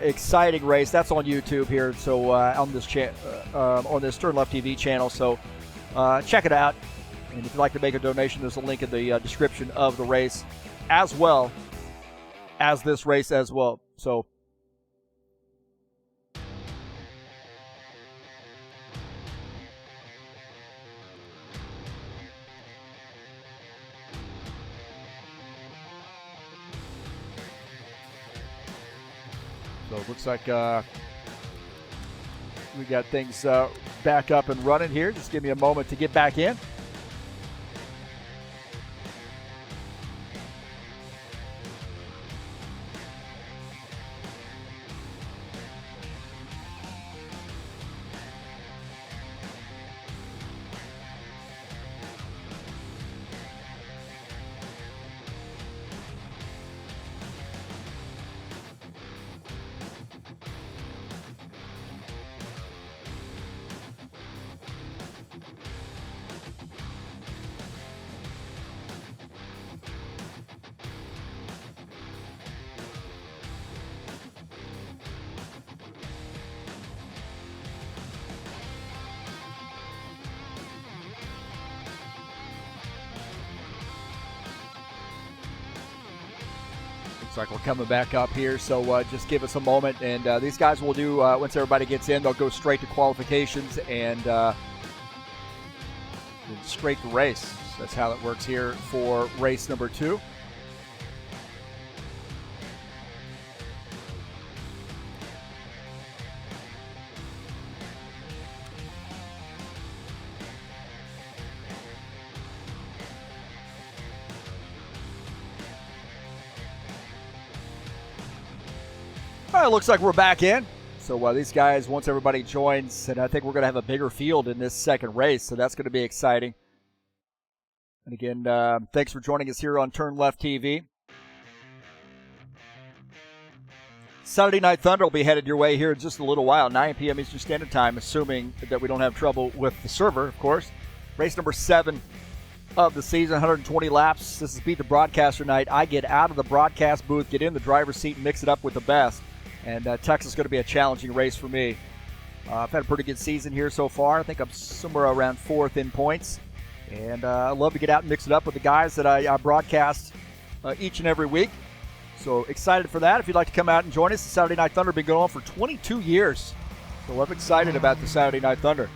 Exciting race. That's on YouTube here. So on this TurnLeftTV channel. So check it out. And if you'd like to make a donation, there's a link in the description of the race, as well as this race as well. So it looks like we got things back up and running here. Just give me a moment to get back in. Looks like we're coming back up here, so just give us a moment. And these guys will do, once everybody gets in, they'll go straight to qualifications and straight to race. That's how it works here for race number 2. All right, looks like we're back in. So these guys, once everybody joins, and I think we're going to have a bigger field in this second race, so that's going to be exciting. And again, thanks for joining us here on TurnLeftTV. Saturday Night Thunder will be headed your way here in just a little while, 9 p.m. Eastern Standard Time, assuming that we don't have trouble with the server, of course. Race number 7 of the season, 120 laps. This is Beat the Broadcaster night. I get out of the broadcast booth, get in the driver's seat, and mix it up with the best. And Texas is going to be a challenging race for me. I've had a pretty good season here so far. I think I'm somewhere around 4th in points. And I love to get out and mix it up with the guys that I broadcast each and every week. So excited for that. If you'd like to come out and join us, the Saturday Night Thunder has been going on for 22 years. So I'm excited about the Saturday Night Thunder.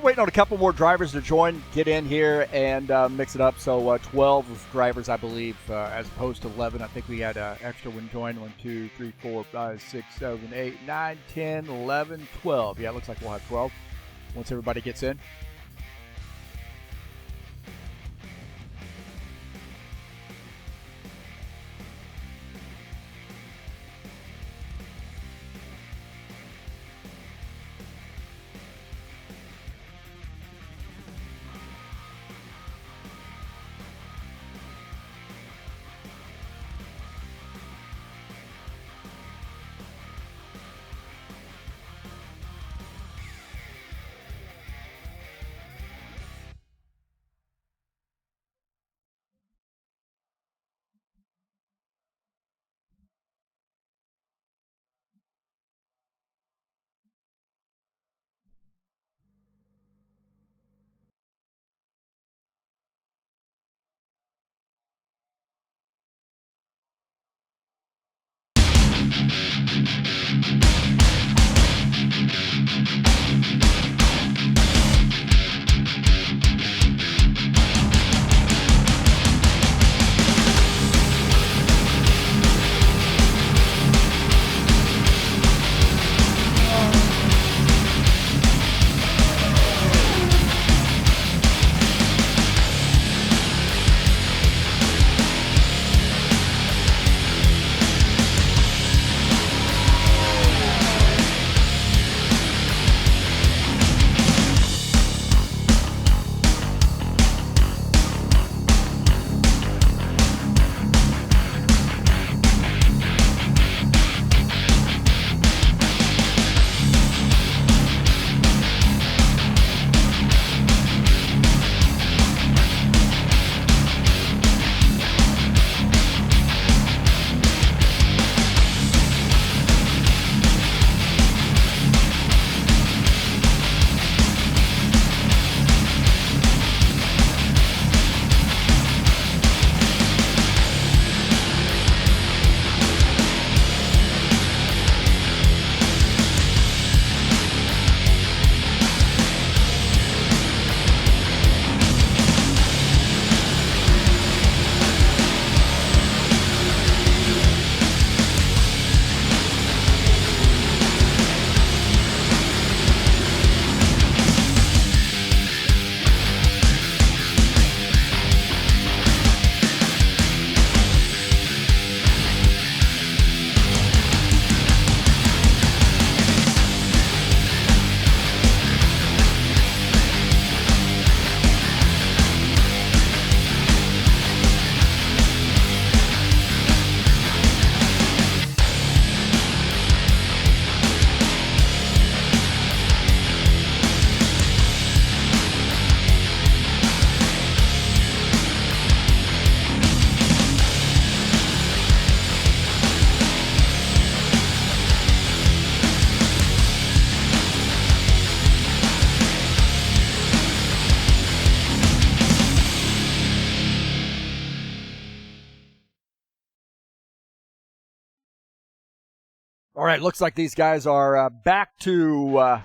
Waiting on a couple more drivers to join, get in here and mix it up. So 12 drivers, I believe, as opposed to 11. I think we had an extra one join. 1, 2, 3, 4, 5, 6, 7, 8, 9, 10, 11, 12. Yeah, it looks like we'll have 12 once everybody gets in. All right, looks like these guys are back to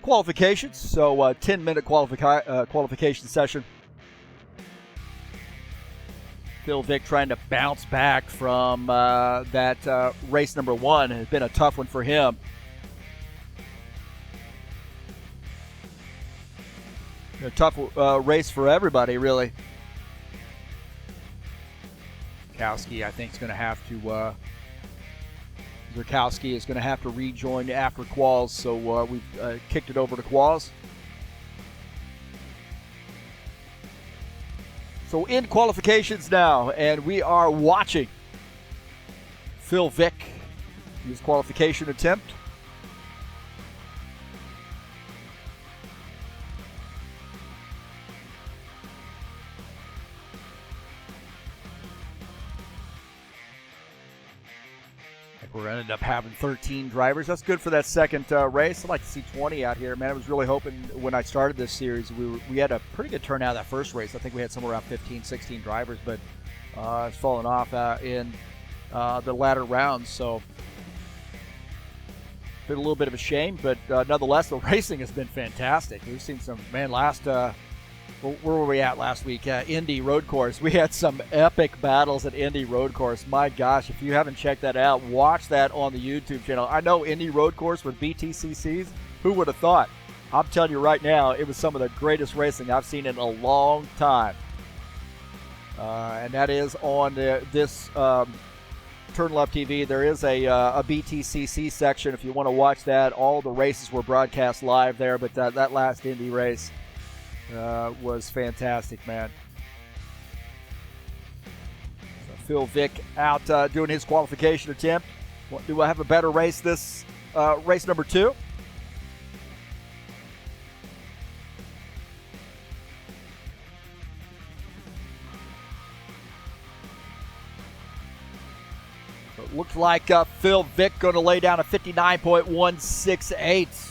qualifications. So 10-minute qualification session. Phil Vick trying to bounce back from that race number 1. It has been a tough one for him. A tough race for everybody, really. Zurkowski, I think, is going to have to. Zurkowski is going to have to rejoin after quals, so we've kicked it over to quals. So in qualifications now, and we are watching Phil Vick, his qualification attempt. We're going to end up having 13 drivers. That's good for that second race. I'd like to see 20 out here. Man, I was really hoping when I started this series, we had a pretty good turnout that first race. I think we had somewhere around 15, 16 drivers, but it's fallen off in the latter rounds. So been a little bit of a shame, but nonetheless, the racing has been fantastic. We've seen some, man, where were we at last week? Indy Road Course. We had some epic battles at Indy Road Course. My gosh, if you haven't checked that out, watch that on the YouTube channel. I know Indy Road Course with BTCCs. Who would have thought? I'm telling you right now, it was some of the greatest racing I've seen in a long time. And that is on this TurnLeftTV. There is a BTCC section if you want to watch that. All the races were broadcast live there, but that last Indy race was fantastic, man. So Phil Vick out doing his qualification attempt. Do I have a better race this race number 2? So it looks like Phil Vick going to lay down a 59.168.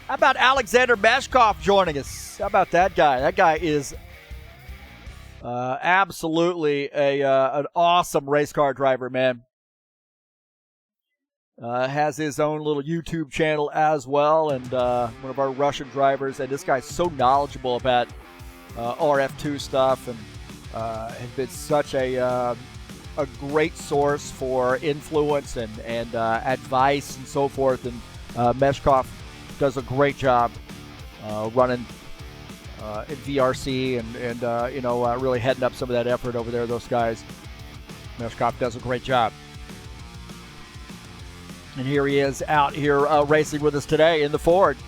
How about Alexander Meshkov joining us? How about that guy? That guy is absolutely an awesome race car driver, man. Has his own little YouTube channel as well, and one of our Russian drivers. And this guy's so knowledgeable about RF2 stuff, and has been such a great source for influence and advice and so forth. And Meshkov does a great job running in VRC and really heading up some of that effort over there. Those guys, Meshkov does a great job. And here he is out here racing with us today in the Ford.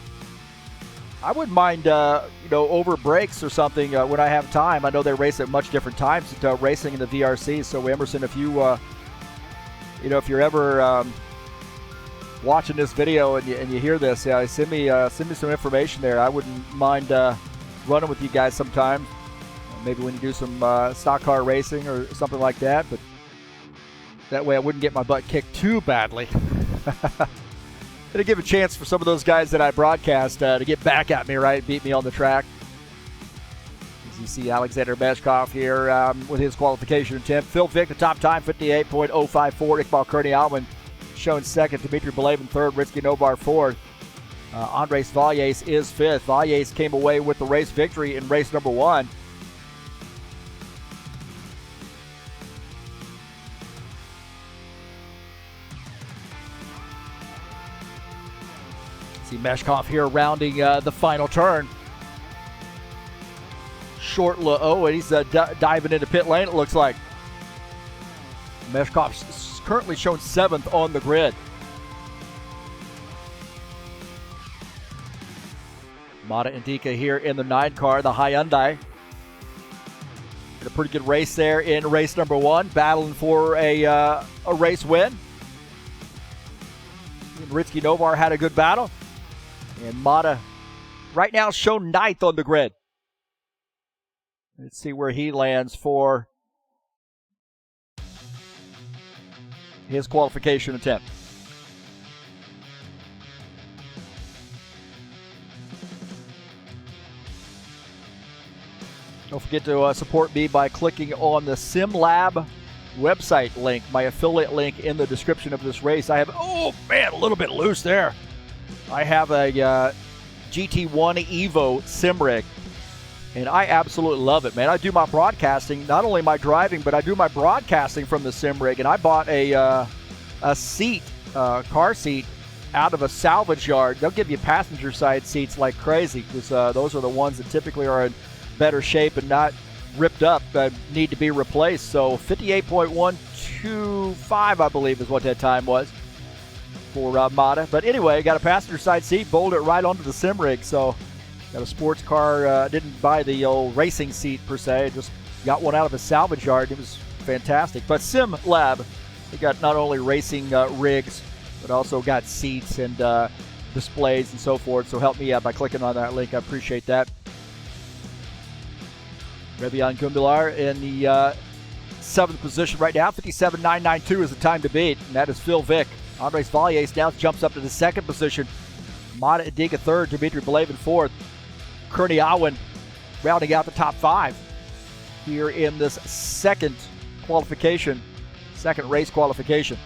I wouldn't mind, over breaks or something when I have time. I know they race at much different times racing in the VRC. So Emerson, if you, if you're ever watching this video and you hear this, send me some information there. I wouldn't mind running with you guys sometime. Maybe when you do some stock car racing or something like that. But that way I wouldn't get my butt kicked too badly. It'll give a chance for some of those guys that I broadcast to get back at me, right? Beat me on the track. As you see Alexander Meshkov here with his qualification attempt. Phil Vick, the top time, 58.054. Iqbal Kurni-Altman showing second. Dmitry Belevin third. Ritsky Nobar fourth. Andres Valles is fifth. Valles came away with the race victory in race number 1. See Meshkov here rounding the final turn. Short low, and he's diving into pit lane, it looks like. Meshkov's currently shown 7th on the grid. Mata Indika here in the 9 car, the Hyundai. Had a pretty good race there in race number 1, battling for a race win. And Ritsky Novar had a good battle. And Mata right now shown 9th on the grid. Let's see where he lands for his qualification attempt. Don't forget to support me by clicking on the SimLab website link, my affiliate link in the description of this race. I have, oh man, a little bit loose there. I have a GT1 Evo sim rig, and I absolutely love it, man. I do my broadcasting, not only my driving, but I do my broadcasting from the sim rig, and I bought a seat, car seat, out of a salvage yard. They'll give you passenger side seats like crazy, because those are the ones that typically are in better shape and not ripped up, need to be replaced. So 58.125, I believe, is what that time was for Mata. But anyway, got a passenger side seat, bolted it right onto the sim rig. So got a sports car. Didn't buy the old racing seat per se, just got one out of a salvage yard. It was fantastic. But Sim Lab, they got not only racing rigs, but also got seats and displays and so forth. So help me out by clicking on that link. I appreciate that. Revian Gumbilar in the 7th position right now. 57.992 is the time to beat, and that is Phil Vick. Andres Valles now jumps up to the 2nd position. Mata Adiga 3rd, Dimitri Belavin 4th. Kearney Awen rounding out the top 5 here in this second race qualification.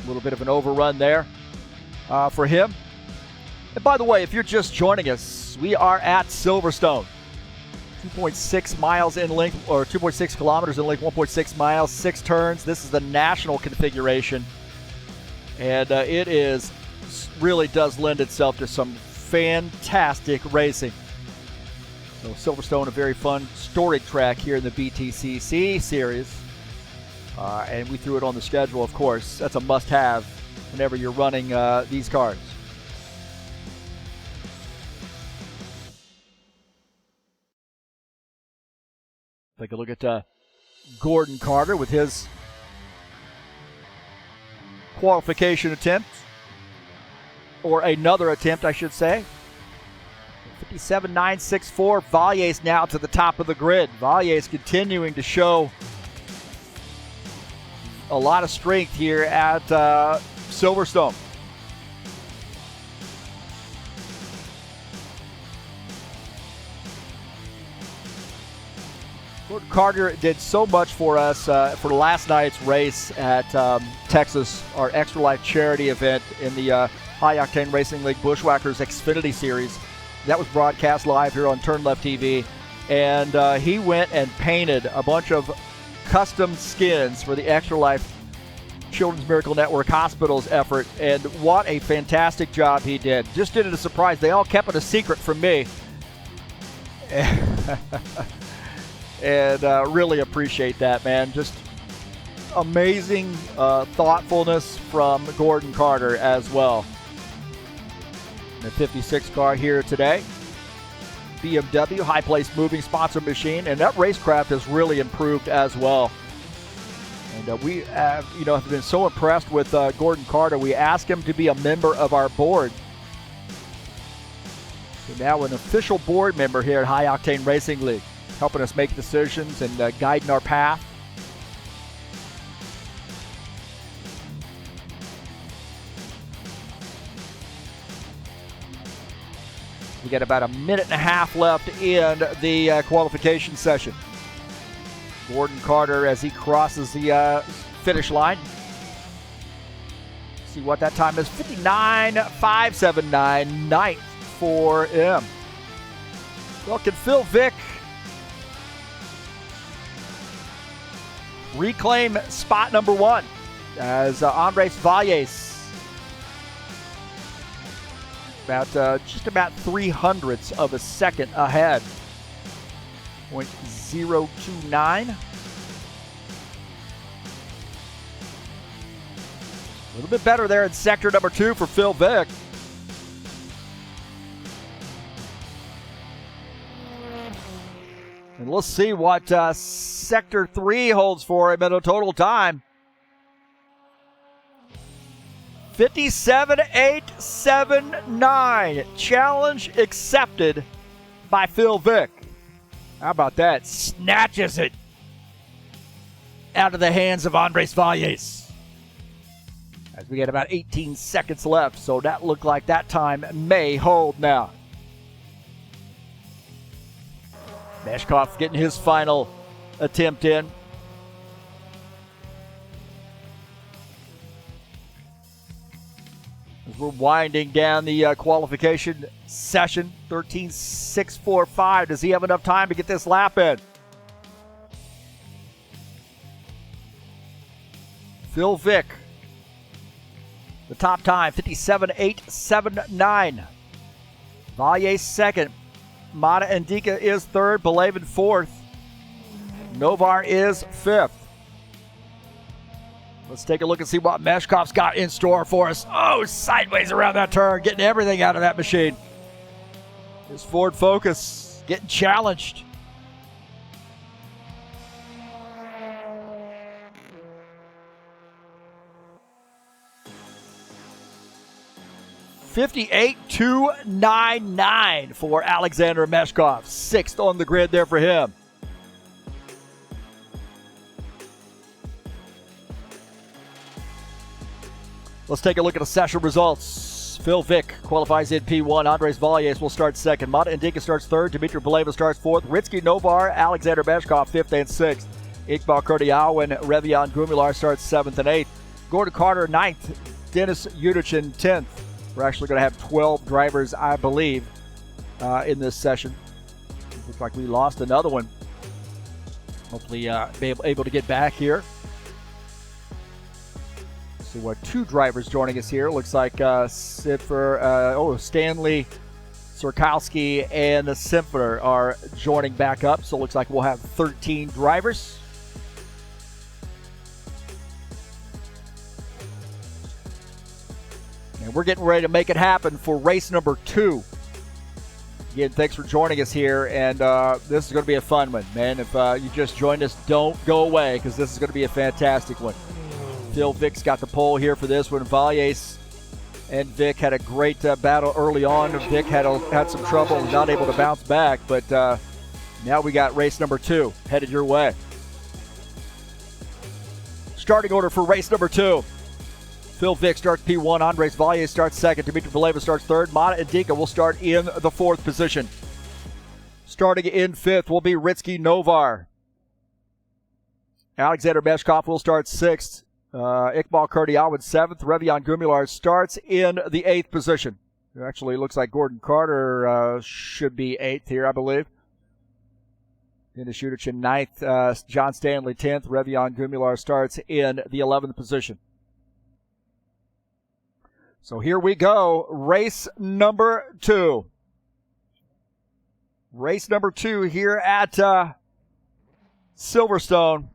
A little bit of an overrun there for him. And by the way, if you're just joining us, we are at Silverstone. 2.6 miles in length, or 2.6 kilometers in length, 1.6 miles, 6 turns. This is the national configuration. And it really does lend itself to some fantastic racing. So Silverstone, a very fun storied track here in the BTCC series. And we threw it on the schedule, of course. That's a must-have whenever you're running these cars. Take a look at Gordon Carter with his qualification attempt, or another attempt, I should say. 57.964. Valles now to the top of the grid. Valles continuing to show a lot of strength here at Silverstone. Gordon Carter did so much for us for last night's race at Texas, our Extra Life charity event in the High Octane Racing League Bushwhackers Xfinity Series. That was broadcast live here on TurnLeftTV. And he went and painted a bunch of custom skins for the Extra Life Children's Miracle Network Hospitals effort, and what a fantastic job he did. Just did it a surprise. They all kept it a secret from me. And really appreciate that, man. Just amazing thoughtfulness from Gordon Carter as well. The 56 car here today. BMW High Place Moving Sponsor Machine, and that racecraft has really improved as well. And we have been so impressed with Gordon Carter. We asked him to be a member of our board. So now an official board member here at High Octane Racing League, helping us make decisions and guiding our path. We got about a minute and a half left in the qualification session. Gordon Carter as he crosses the finish line. See what that time is. 59.579, ninth for him. Well, can Phil Vick reclaim spot number 1 as Andres Valles just about 3/100ths of a second ahead. 0.029. A little bit better there in sector number 2 for Phil Vick. And let's see what sector 3 holds for him at a total time. 57.879. Challenge accepted by Phil Vick. How about that? Snatches it out of the hands of Andres Valles. as we get about 18 seconds left. So that looked like that time may hold now. Meshkov getting his final attempt in. As we're winding down the qualification session, 13.645. Does he have enough time to get this lap in? Phil Vick, the top time, 57.879. Vallier second. Mata Indica is third. Belevin fourth. Novar is fifth. Let's take a look and see what Meshkov's got in store for us. Oh, sideways around that turn, getting everything out of that machine. His Ford Focus getting challenged. $58.299 for Alexander Meshkov. Sixth on the grid there for him. Let's take a look at the session results. Phil Vick qualifies in P1. Andres Valles will start second. Mata Indica starts third. Dmitry Beleva starts fourth. Ritsky Novar, Alexander Meshkov, fifth and sixth. Iqbal Kurdial and Revian Gumilar starts seventh and eighth. Gordon Carter, ninth. Dennis Yudichin, 10th. We're actually going to have 12 drivers, I believe, in this session. Looks like we lost another one. Hopefully be able to get back here. So what, two drivers joining us here. Looks like Stanley Sirkowski and Simpler are joining back up. So it looks like we'll have 13 drivers. And we're getting ready to make it happen for race number 2. Again, thanks for joining us here. And this is going to be a fun one, man. If you just joined us, don't go away, because this is going to be a fantastic one. Phil Vick's got the pole here for this one. Valles and Vick had a great battle early on. Vick had some trouble and not able to bounce back, but now we got race number 2 headed your way. Starting order for race number 2. Phil Vick starts P1. Andres Valles starts second. Dmitry Beleva starts third. Mata Indica will start in the 4th position. Starting in 5th will be Ritsky Novar. Alexander Meshkov will start 6th. Iqbal Kurdial in 7th. Revian Gumilar starts in the 8th position. It actually looks like Gordon Carter should be 8th here, I believe. Dennis Yudichin 9th. John Stanley 10th. Revian Gumilar starts in the 11th position. So here we go. Race number 2. Race number 2 here at Silverstone.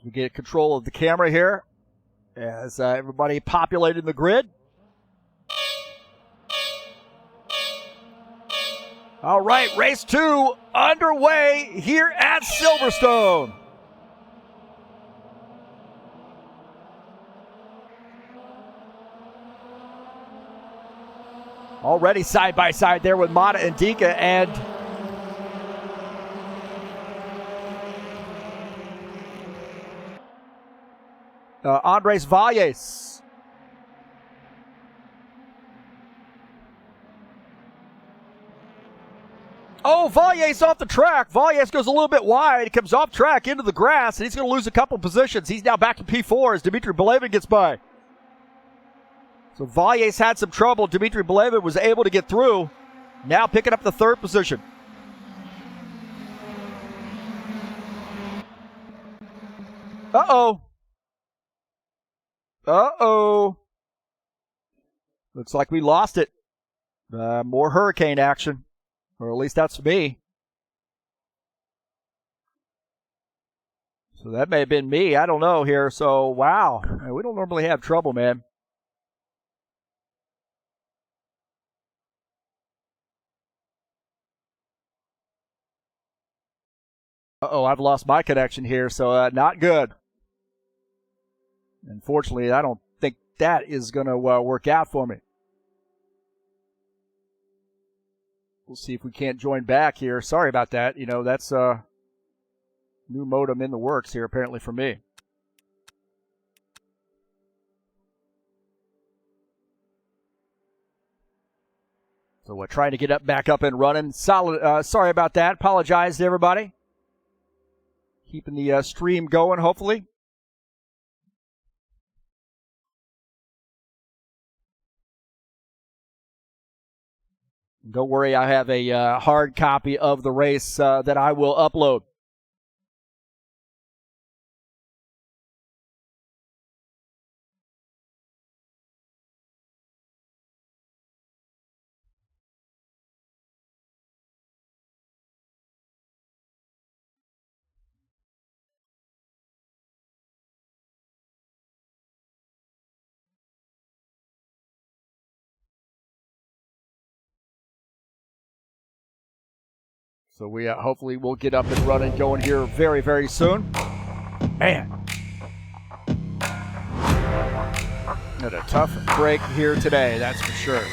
We get control of the camera here as everybody populating the grid. All right, race 2 underway here at Silverstone. Already side by side there with Mata Indica and Andres Valles. Oh, Valles off the track. Valles goes a little bit wide. He comes off track into the grass, and he's going to lose a couple positions. He's now back to P4 as Dmitry Belevin gets by. So Valles had some trouble. Dmitry Belevin was able to get through. Now picking up the 3rd position. Uh-oh. Uh-oh. Looks like we lost it. More hurricane action. Or at least that's me. So that may have been me. I don't know here. So, wow. We don't normally have trouble, man. Uh-oh, I've lost my connection here. So, not good. Unfortunately, I don't think that is going to work out for me. We'll see if we can't join back here. Sorry about that. You know, that's a new modem in the works here apparently for me. So we're trying to get back up and running. Solid. Sorry about that. Apologize to everybody. Keeping the stream going, hopefully. Don't worry, I have a hard copy of the race that I will upload. So we hopefully will get up and running, going here very, very soon. Man. Had a tough break here today, that's for sure.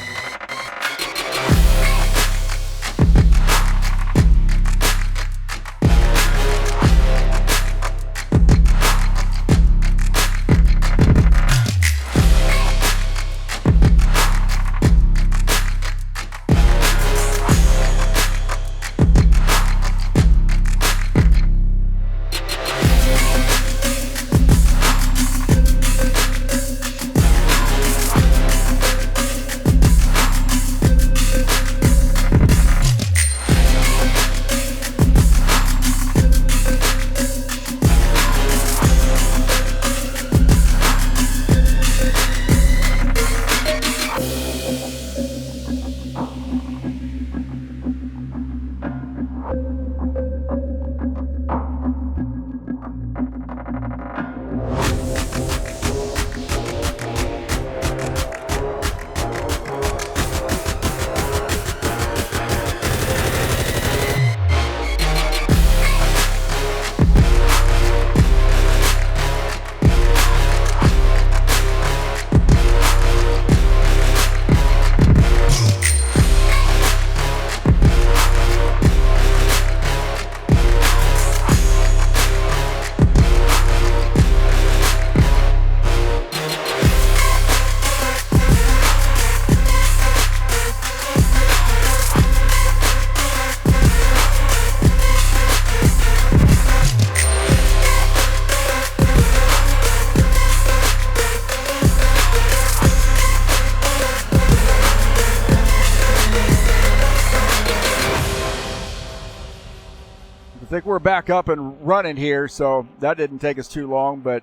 I think we're back up and running here, so that didn't take us too long, but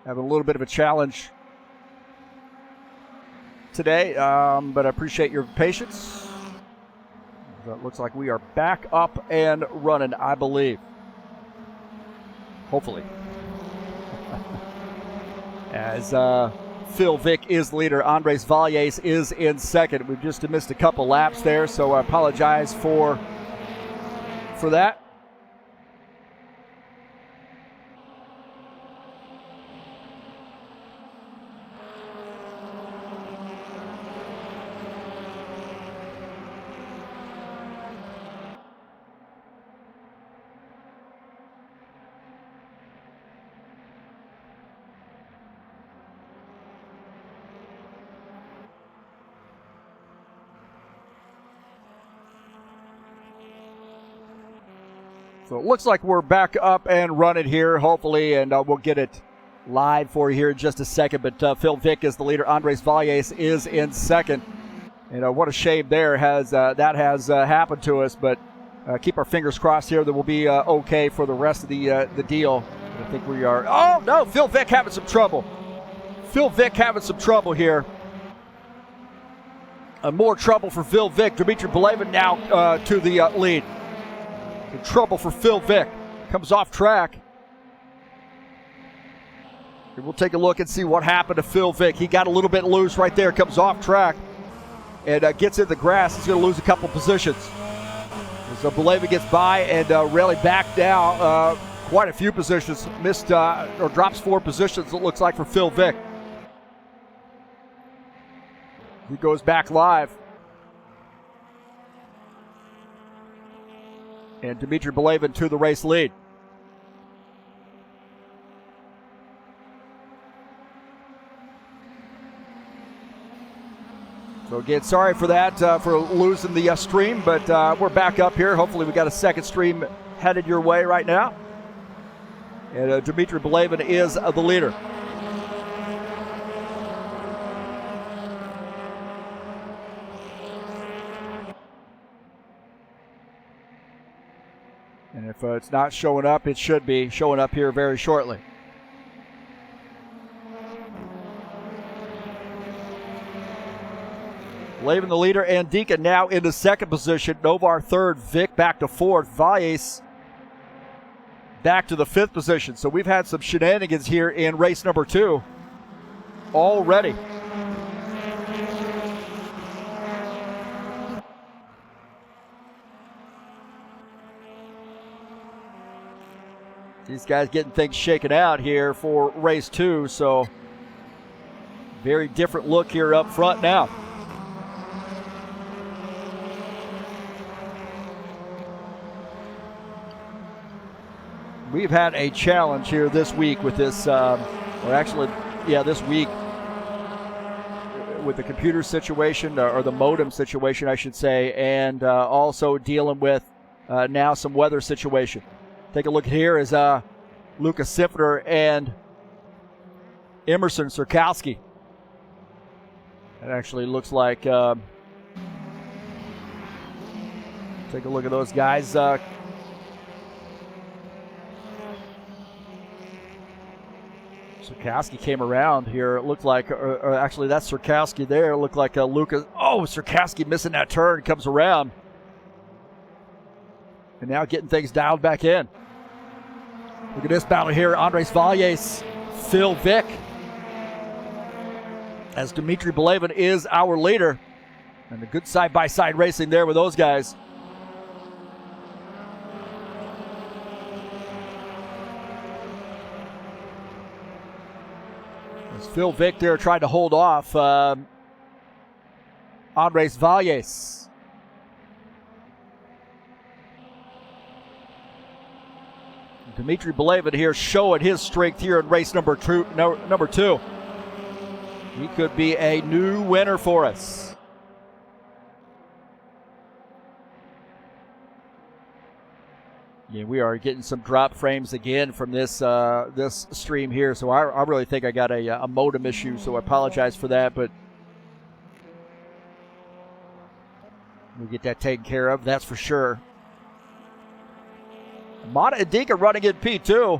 having a little bit of a challenge today, but I appreciate your patience. It looks like we are back up and running, I believe. Hopefully. As Phil Vick is the leader, Andres Valles is in second. We've just missed a couple laps there, so I apologize for that. So it looks like we're back up and running here, hopefully, and we'll get it live for you here in just a second. But Phil Vick is the leader. Andres Valles is in second. And what a shame there that has happened to us. But keep our fingers crossed here that we'll be okay for the rest of the deal. I think we are. Oh, no, Phil Vick having some trouble. Phil Vick having some trouble here. More trouble for Phil Vick. Dmitry Belevin now to the lead. In trouble for Phil Vick. Comes off track. And we'll take a look and see what happened to Phil Vick. He got a little bit loose right there. Comes off track and gets in the grass. He's going to lose a couple positions. So Belevin gets by and really back down quite a few positions. Missed or drops 4 positions, it looks like, for Phil Vick. He goes back live. And Dmitry Belevin to the race lead. So again, sorry for that, for losing the stream, but we're back up here. Hopefully we got a second stream headed your way right now. And Dmitry Belevin is the leader. And if it's not showing up, it should be showing up here very shortly. Belevin the leader, and Deacon now into second position. Novar third, Vic back to fourth. Valles back to the fifth position. So we've had some shenanigans here in race number 2 already. These guys getting things shaken out here for race 2, so very different look here up front now. We've had a challenge here this week with this, this week with the computer situation, or the modem situation, I should say, and also dealing with now some weather situation. Take a look here as Lucas Sifter and Emerson Surkowski. It actually looks like, take a look at those guys. Surkowski came around here. It looked like, or actually that's Surkowski there. It looked like Lucas. Oh, Surkowski missing that turn, comes around. And now getting things dialed back in. Look at this battle here. Andres Valles, Phil Vick. As Dmitry Belevin is our leader. And a good side-by-side racing there with those guys. Phil Vick there tried to hold off Andres Valles. Dmitry Belevin here showing his strength here in race number two. He could be a new winner for us. Yeah, we are getting some drop frames again from this this stream here, so I really think I got a modem issue, so I apologize for that, but we'll get that taken care of, that's for sure. Mata and Dika running in P2,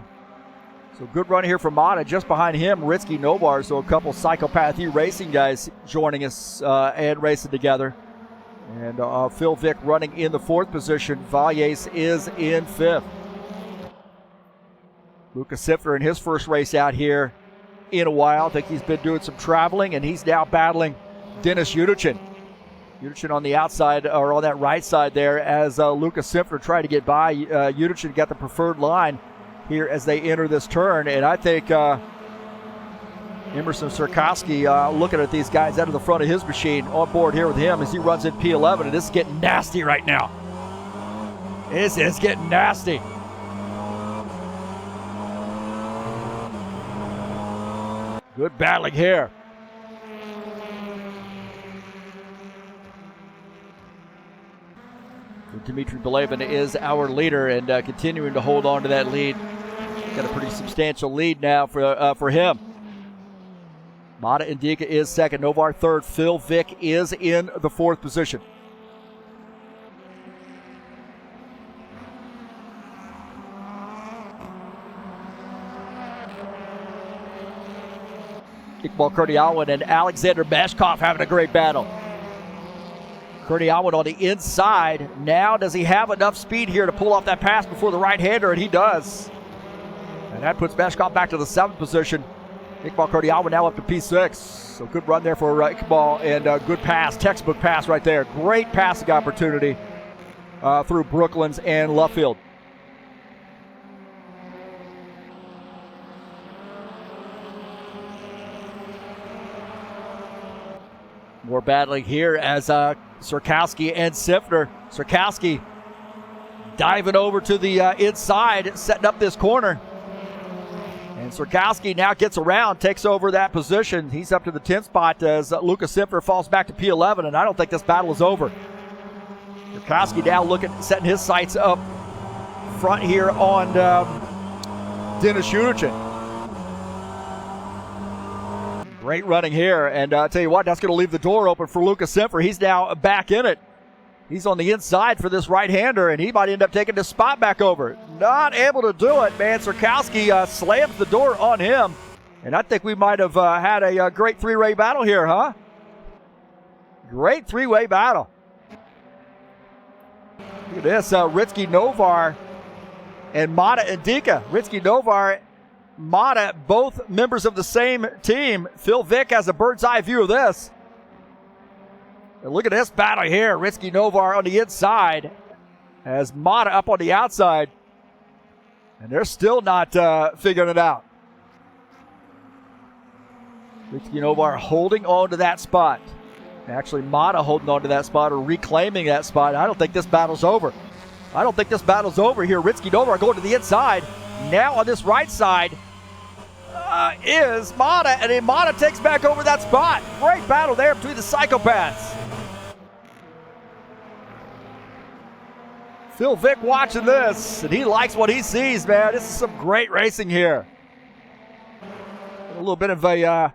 so good run here from Mata. Just behind him, Ritsky Novar, so a couple Psychopath E Racing guys joining us and racing together. And Phil Vick running in the fourth position. Valles is in fifth. Lucas Sifter in his first race out here in a while. I think he's been doing some traveling, and he's now battling Dennis Yudichin. Yudichin on the outside, or on that right side there, as Lucas Sifter tried to get by. Yudichin got the preferred line here as they enter this turn, and I think Emerson Surkowski looking at these guys out of the front of his machine on board here with him as he runs in P11, and this is getting nasty right now. This is getting nasty. Good battling here. Dmitry Belevin is our leader and continuing to hold on to that lead. Got a pretty substantial lead now for him. Mata Indika is second. Novar third. Phil Vick is in the fourth position. Iqbal Kurdiawan and Alexander Mashkov having a great battle. Kurdiawan on the inside. Now does he have enough speed here to pull off that pass before the right-hander? And he does. And that puts Mashkov back to the seventh position. Iqbal Kurdiawan now up to P6. So good run there for Iqbal, and good pass, textbook pass right there. Great passing opportunity through Brooklands and Luffield. More battling here as Surkowski and Sifter. Surkowski diving over to the inside, setting up this corner. And Sirkowski now gets around, takes over that position. He's up to the 10th spot as Lucas Simpfer falls back to P11, and I don't think this battle is over. Sirkowski now setting his sights up front here on Dennis Schuderchin. Great running here, and I'll tell you what, that's going to leave the door open for Lucas Simpfer. He's now back in it. He's on the inside for this right-hander, and he might end up taking the spot back over. Not able to do it, man. Sirkowski slams the door on him, and I think we might have had a great three-way battle here, huh? Great three-way battle. Look at this, Ritsky Novar and Mata and Dika. Ritsky Novar, Mata, both members of the same team. Phil Vick has a bird's eye view of this. And look at this battle here. Ritsky Novar on the inside as Mata up on the outside. And they're still not figuring it out. Ritsky Novar holding on to that spot. Actually, Mata holding on to that spot or reclaiming that spot. I don't think this battle's over. I don't think this battle's over here. Ritsky Novar going to the inside. Now on this right side is Mata, and then Mata takes back over that spot. Great battle there between the psychopaths. Phil Vick watching this, and he likes what he sees, man. This is some great racing here. A little bit of a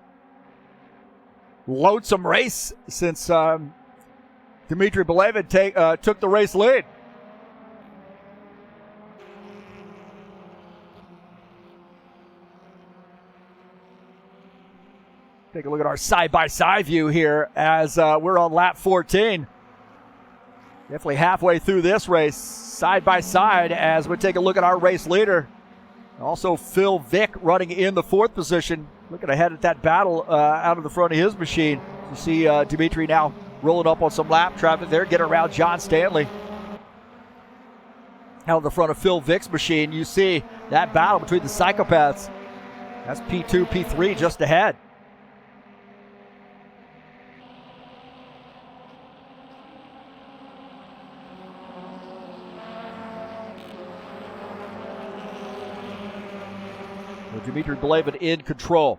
lonesome race since Dmitry Belevin took the race lead. Take a look at our side-by-side view here as we're on lap 14. Definitely halfway through this race, side-by-side, as we take a look at our race leader. Also Phil Vick running in the 4th position. Looking ahead at that battle out of the front of his machine. You see Dmitry now rolling up on some lap traffic there, getting around John Stanley. Out of the front of Phil Vick's machine, you see that battle between the psychopaths. That's P2, P3 just ahead. Dmitry Belevin in control.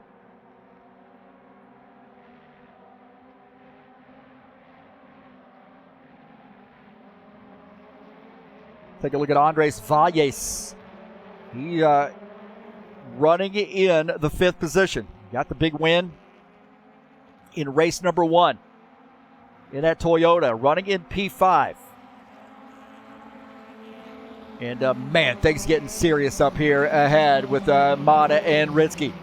Take a look at Andres Valles. He running in the 5th position. Got the big win in race number 1 in that Toyota, running in P5. And, man, things getting serious up here ahead with Mata and Ritsky.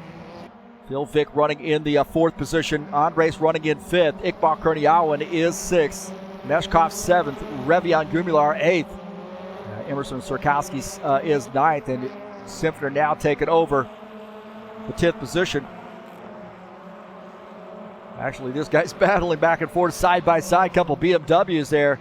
Phil Vick running in the 4th position. Andres running in 5th. Iqbal Kurniawan is 6th. Meshkov 7th. Revian Gumular 8th. Emerson Sirkowski is 9th. And Simpfer now taking over the 10th position. Actually, this guy's battling back and forth side by side. Couple BMWs there.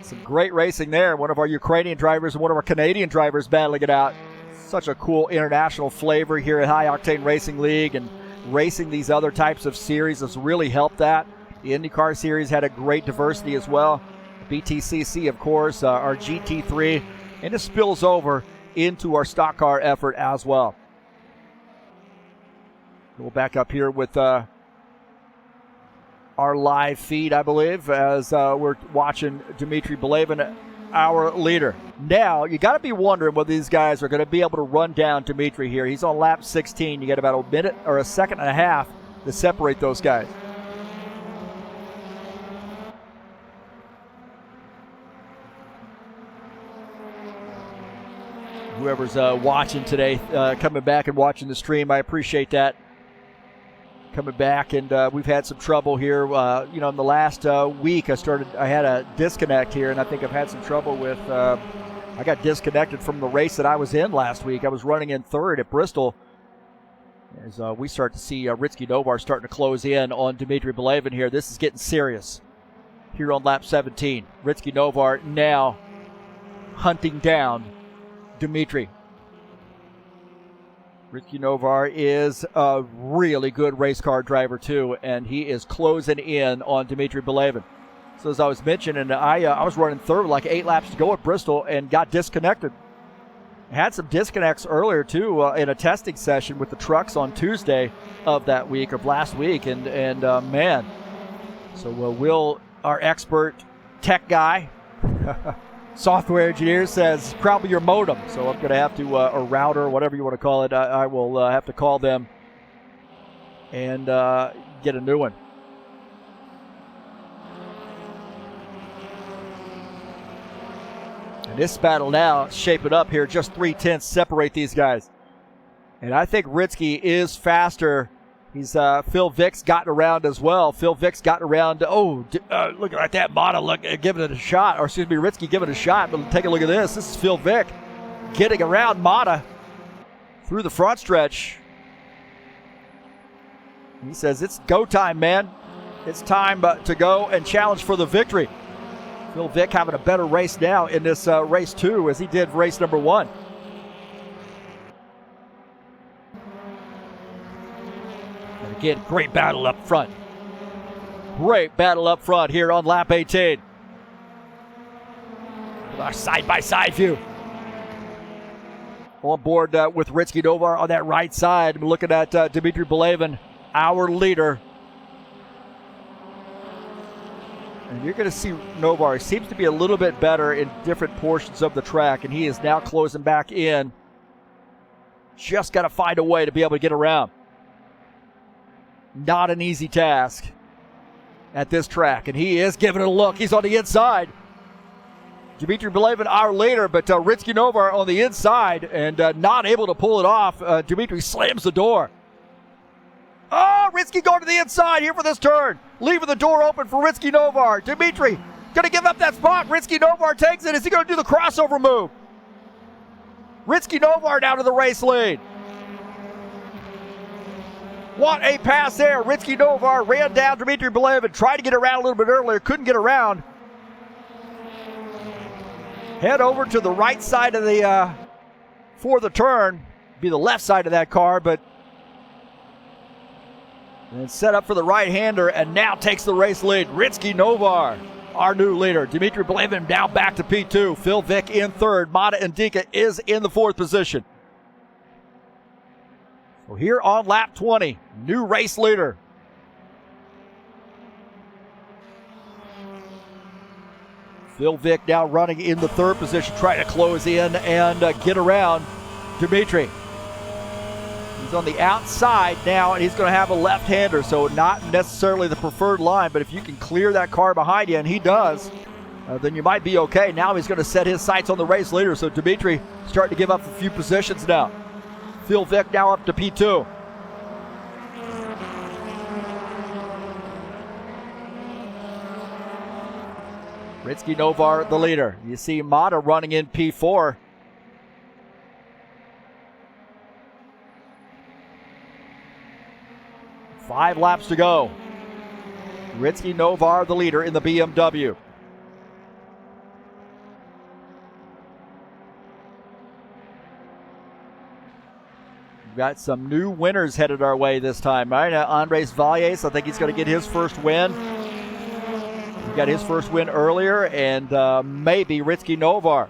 Some great racing there. One of our Ukrainian drivers and one of our Canadian drivers battling it out. Such a cool international flavor here at High Octane Racing League, and racing these other types of series has really helped that. The IndyCar series had a great diversity as well. BTCC, of course, our GT3, and it spills over into our stock car effort as well. We'll back up here with our live feed, I believe, as we're watching Dmitry Belevin, our leader. Now, you got to be wondering whether these guys are going to be able to run down Dmitry here. He's on lap 16. You got about a minute or a second and a half to separate those guys. Whoever's watching today, coming back and watching the stream, I appreciate that. Coming back, and we've had some trouble here. In the last week, I had a disconnect here, and I think I've had some trouble with. I got disconnected from the race that I was in last week. I was running in 3rd at Bristol. As we start to see Ritsky Novar starting to close in on Dmitry Belevin here, this is getting serious. Here on lap 17, Ritsky Novar now hunting down Dmitry. Ritsky Novar is a really good race car driver too, and he is closing in on Dmitry Belevin. So as I was mentioning, I was running third with like 8 laps to go at Bristol and got disconnected. Had some disconnects earlier too in a testing session with the trucks on Tuesday of last week, and man. So Will, our expert tech guy, software engineer, says probably your modem. So I'm going to have to, or router, whatever you want to call it, I will have to call them and get a new one. And this battle now shaping up here, just 3/10 separate these guys. And I think Ritzky is faster. He's Phil Vick's gotten around as well. Phil Vick's gotten around. Look at that Mata giving it a shot. Or excuse me, Ritzky giving it a shot. But take a look at this. This is Phil Vick getting around Mata through the front stretch. He says, it's go time, man. It's time to go and challenge for the victory. Phil Vick having a better race now in this race 2 as he did race number 1. And again, great battle up front. Great battle up front here on lap 18. With our side-by-side view. On board with Ritzky Novar on that right side. I'm looking at Dmitry Belevin, our leader. And you're going to see Novar. He seems to be a little bit better in different portions of the track, and he is now closing back in. Just got to find a way to be able to get around. Not an easy task at this track, and he is giving it a look. He's on the inside. Dmitry Belevin, our leader, but Ritzky Novar on the inside and not able to pull it off. Dmitry slams the door. Oh, Ritzky going to the inside here for this turn. Leaving the door open for Ritzky Novar. Dmitry going to give up that spot. Ritzky Novar takes it. Is he going to do the crossover move? Ritzky Novar down to the race lead. What a pass there. Ritzky Novar ran down Dmitry Belevin. Tried to get around a little bit earlier. Couldn't get around. Head over to the right side of the for the turn. Be the left side of that car, but and set up for the right-hander, and now takes the race lead. Ritzky Novar, our new leader. Dmitry Belevin now back to P2. Phil Vick in third. Mata Indika is in the 4th position. So here on lap 20, new race leader. Phil Vick now running in the 3rd position, trying to close in and get around Dmitry. He's on the outside now, and he's going to have a left-hander, so not necessarily the preferred line, but if you can clear that car behind you, and he does, then you might be okay. Now he's going to set his sights on the race leader, so Dmitry starting to give up a few positions now. Phil Vick now up to P2. Ritzky Novar, the leader. You see Mata running in P4. Five laps to go. Ritzky Novar, the leader in the BMW. We've got some new winners headed our way this time, right? Andres Valles, I think he's going to get his first win. He got his first win earlier, and maybe Ritzky Novar.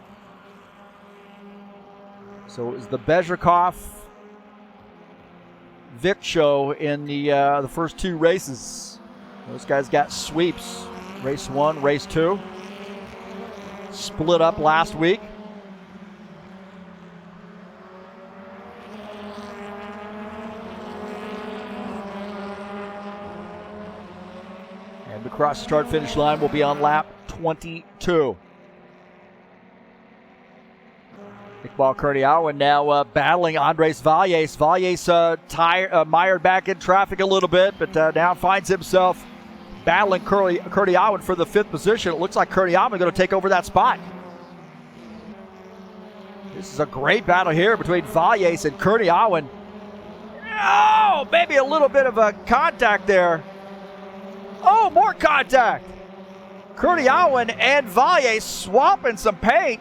So it was the Bezhikov Vic show in the first 2 races. Those guys got sweeps. Race 1, race 2. Split up last week. And the cross start finish line will be on lap 22. Iqbal Kurdiawan now battling Andres Valles. Valles mired back in traffic a little bit, but now finds himself battling Kurdiawan for the 5th position. It looks like Kurdiawan going to take over that spot. This is a great battle here between Valles and Kurdiawan. Oh, maybe a little bit of a contact there. Oh, more contact. Kurdiawan and Valles swapping some paint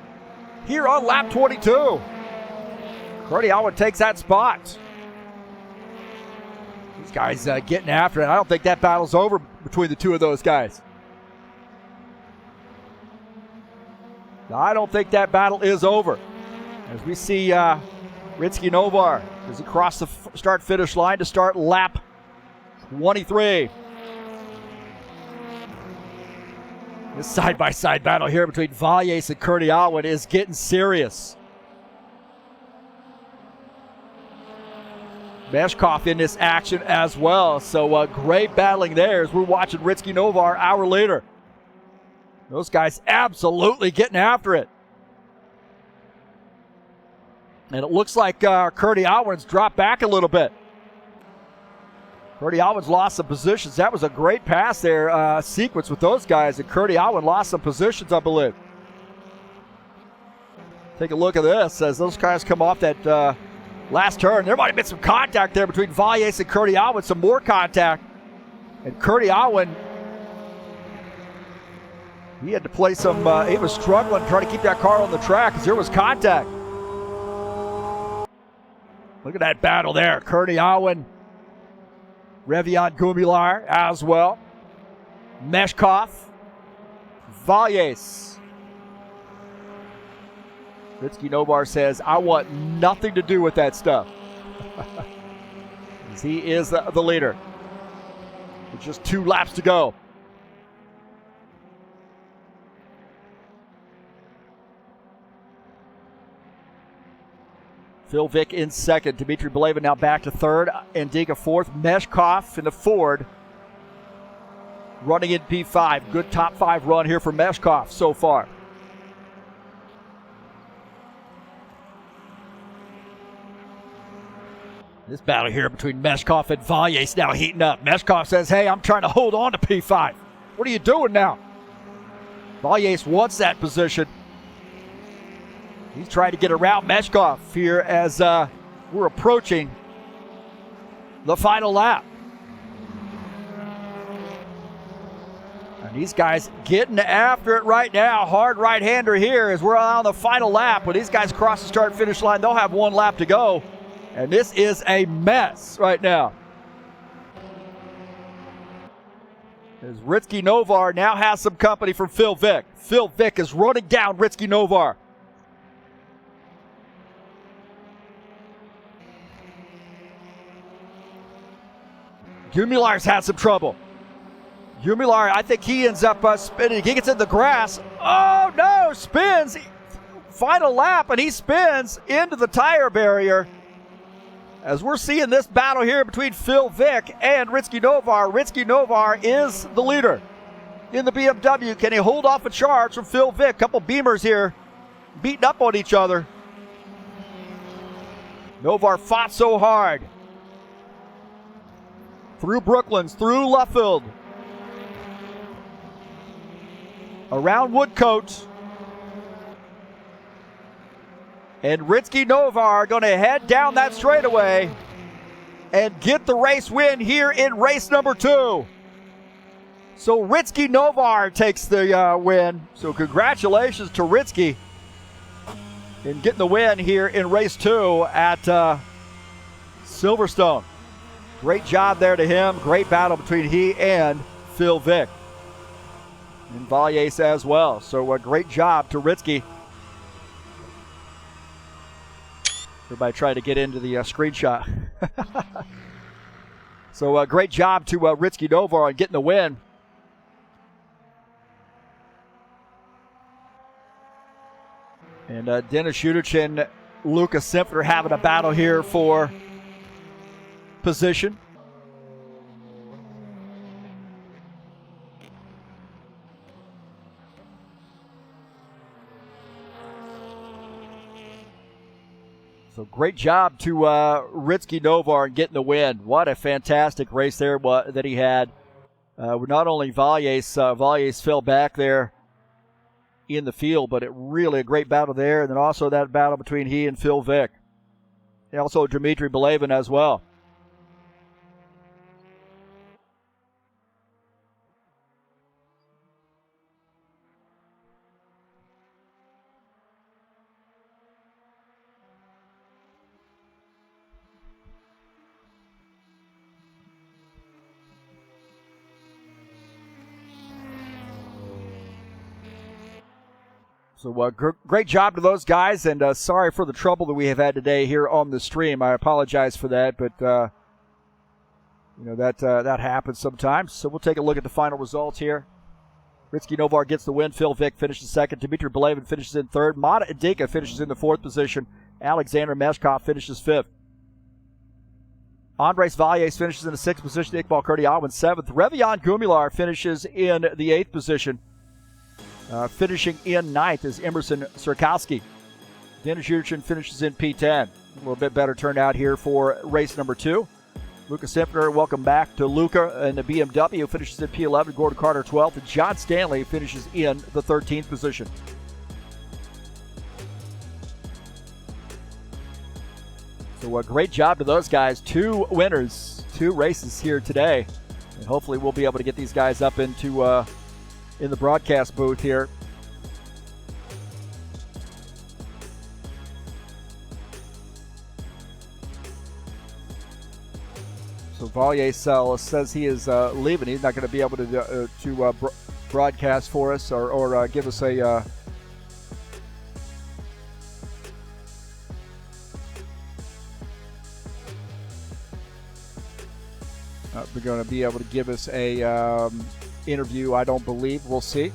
here on lap 22. Kurdiawan takes that spot. These guys getting after it. I don't think that battle's over between the two of those guys. Now, I don't think that battle is over. As we see Ritsky Novar as he crossed the start-finish line to start lap 23. This side-by-side battle here between Valles and Kurdiawan is getting serious. Meshkov in this action as well. So great battling there as we're watching Ritsky Novar hour later. Those guys absolutely getting after it. And it looks like Kurdiawan's dropped back a little bit. Kurdiawan's lost some positions. That was a great pass there, sequence with those guys. And Kurdiawan lost some positions, I believe. Take a look at this as those guys come off that last turn. There might have been some contact there between Valles and Kurdiawan. Some more contact. And Kurdiawan, he had to play some, he was struggling trying to keep that car on the track because there was contact. Look at that battle there. Kurdiawan, Revian Gumilar as well. Meshkov, Valles. Ritsky Novar says, I want nothing to do with that stuff. As he is the leader. With just 2 laps to go. Phil Vick in second. Dmitry Beleva now back to third. Andiga fourth. Meshkov in the Ford running in P5. Good top 5 run here for Meshkov so far. This battle here between Meshkov and Valles now heating up. Meshkov says, hey, I'm trying to hold on to P5. What are you doing now? Valles wants that position. He's trying to get around Meshkov here as we're approaching the final lap. And these guys getting after it right now. Hard right-hander here as we're on the final lap. When these guys cross the start-finish line, they'll have 1 lap to go. And this is a mess right now. As Ritsky Novar now has some company from Phil Vick. Phil Vick is running down Ritsky Novar. Gumilar's had some trouble. Gumilar, I think he ends up spinning. He gets in the grass. Oh, no, spins. Final lap, and he spins into the tire barrier. As we're seeing this battle here between Phil Vick and Ritsky Novar. Ritsky Novar is the leader in the BMW. Can he hold off a charge from Phil Vick? Couple Beamers here beating up on each other. Novar fought so hard. Through Brooklands, through Luffield. Around Woodcote. And Ritsky Novar going to head down that straightaway and get the race win here in race number 2. So Ritsky Novar takes the win. So congratulations to Ritsky in getting the win here in race 2 at Silverstone. Great job there to him. Great battle between he and Phil Vick. And Valles as well. So a great job to Ritsky. Everybody trying to get into the screenshot. So a great job to Ritsky Novar on getting the win. And Dennis Shudich and Lucas Simpler having a battle here for position. So great job to Ritsky Novar in getting the win. What a fantastic race there that he had. Not only Valles fell back there in the field, but it really a great battle there. And then also that battle between he and Phil Vick. And also Dmitry Belevin as well. So great job to those guys, and sorry for the trouble that we have had today here on the stream. I apologize for that, but that happens sometimes. So we'll take a look at the final results here. Ritsky Novar gets the win. Phil Vick finishes second. Dmitry Belevin finishes in third. Mata Idika finishes in the fourth position. Alexander Meshkov finishes fifth. Andres Valles finishes in the sixth position. Iqbal Kurdiawan in seventh. Revian Gumilar finishes in the eighth position. Finishing in ninth is Emerson Sirkowski. Dennis Yurchin finishes in P10. A little bit better turnout here for race number 2. Luca Simpner, welcome back to Luca in the BMW, finishes in P11. Gordon Carter 12th. And John Stanley finishes in the 13th position. So a great job to those guys. 2 winners, 2 races here today. And hopefully we'll be able to get these guys up into in the broadcast booth here. So Valles says he is leaving. He's not going to be able to broadcast for us or give us a we're going to be able to give us a interview, I don't believe. We'll see.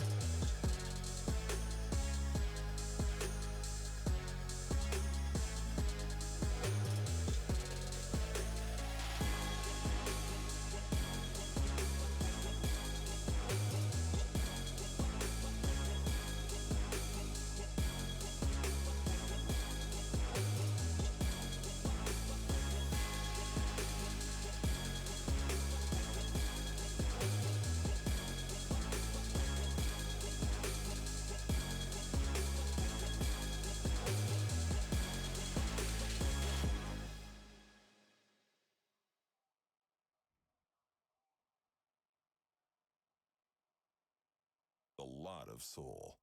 A lot of soul.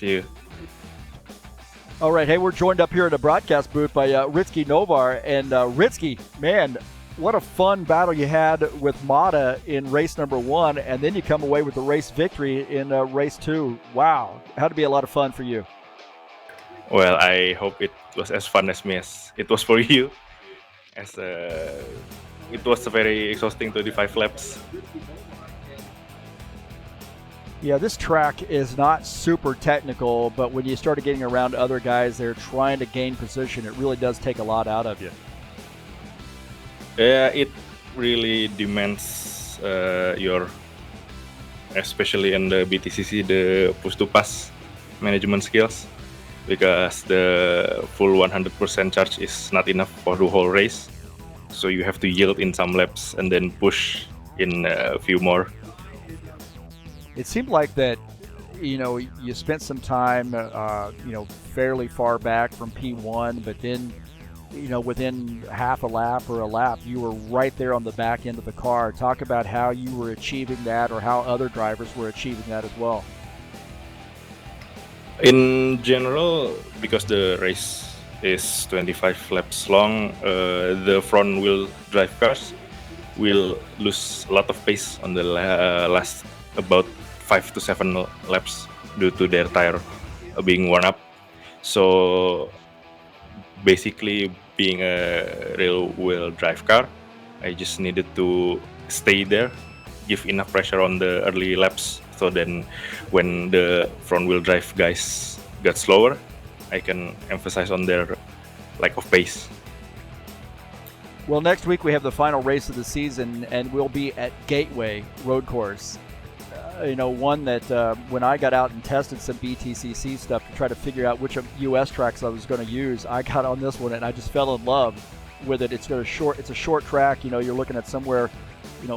You. All right, hey, we're joined up here in the broadcast booth by Ritsky Novar. And Ritsky, man, what a fun battle you had with Mata in race number 1, and then you come away with the race victory in race 2. Wow, had to be a lot of fun for you. Well, I hope it was as fun as me as it was for you. As it was a very exhausting 25 laps. Yeah, this track is not super technical, but when you start getting around other guys, they're trying to gain position. It really does take a lot out of you. Yeah, it really demands your, especially in the BTCC, the push-to-pass management skills, because the full 100% charge is not enough for the whole race. So you have to yield in some laps and then push in a few more. It seemed like that, you spent some time, fairly far back from P1, but then, within half a lap or a lap, you were right there on the back end of the car. Talk about how you were achieving that or how other drivers were achieving that as well. In general, because the race is 25 laps long, the front-wheel drive cars will lose a lot of pace on the last about 5 to 7 laps due to their tire being worn up. So basically, being a rear-wheel drive car, I just needed to stay there, give enough pressure on the early laps, so then when the front-wheel drive guys got slower, I can emphasize on their lack of pace. Well, next week we have the final race of the season, and we'll be at Gateway Road Course. One that when I got out and tested some BTCC stuff to try to figure out which US tracks I was going to use, I got on this one and I just fell in love with it. It's a short track. You're looking at somewhere,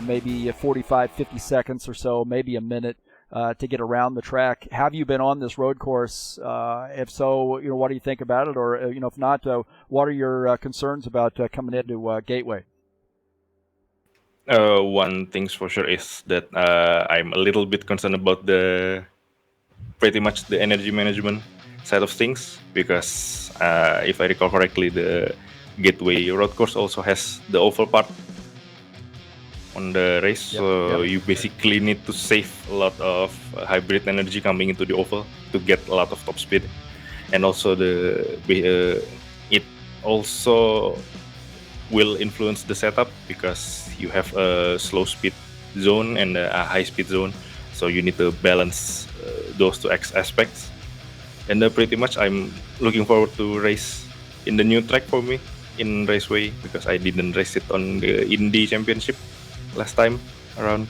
maybe 45, 50 seconds or so, maybe a minute. to get around the track. Have you been on this road course? If so, what do you think about it? Or if not, what are your concerns about coming into Gateway? One thing for sure is that I'm a little bit concerned about pretty much the energy management side of things, because if I recall correctly, the Gateway road course also has the oval part on the race. So you basically need to save a lot of hybrid energy coming into the oval to get a lot of top speed. And also it also will influence the setup, because you have a slow speed zone and a high speed zone. So you need to balance those two aspects. And pretty much I'm looking forward to race in the new track for me in Raceway, because I didn't race it on the Indy Championship last time around.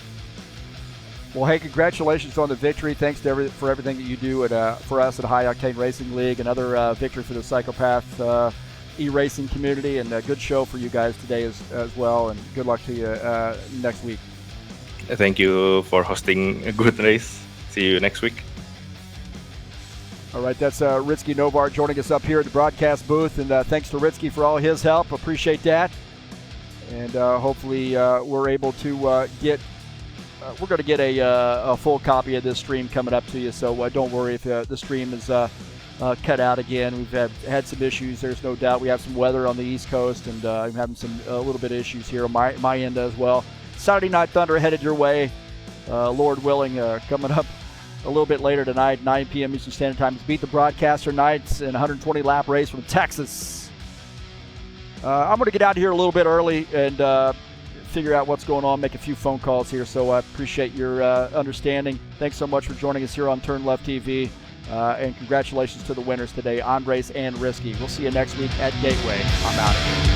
Well, hey, congratulations on the victory. Thanks for everything that you do for us at High Octane Racing League. Another victory for the Psychopath e-racing community, and a good show for you guys today as well. And good luck to you next week. Thank you for hosting a good race. See you next week. All right, that's Ritsky Novar joining us up here at the broadcast booth, and thanks to Ritsky for all his help. Appreciate that. And hopefully we're able to we're going to get a full copy of this stream coming up to you, so don't worry if the stream is cut out again. We've had some issues, there's no doubt. We have some weather on the East Coast, and I'm having a little bit of issues here on my end as well. Saturday Night Thunder headed your way, Lord willing, coming up a little bit later tonight, 9 p.m. Eastern Standard Time. It's Beat the Broadcaster Nights in a 120-lap race from Texas. I'm going to get out of here a little bit early and figure out what's going on, make a few phone calls here, so I appreciate your understanding. Thanks so much for joining us here on TurnLeftTV, and congratulations to the winners today, Andres and Risky. We'll see you next week at Gateway. I'm out of here.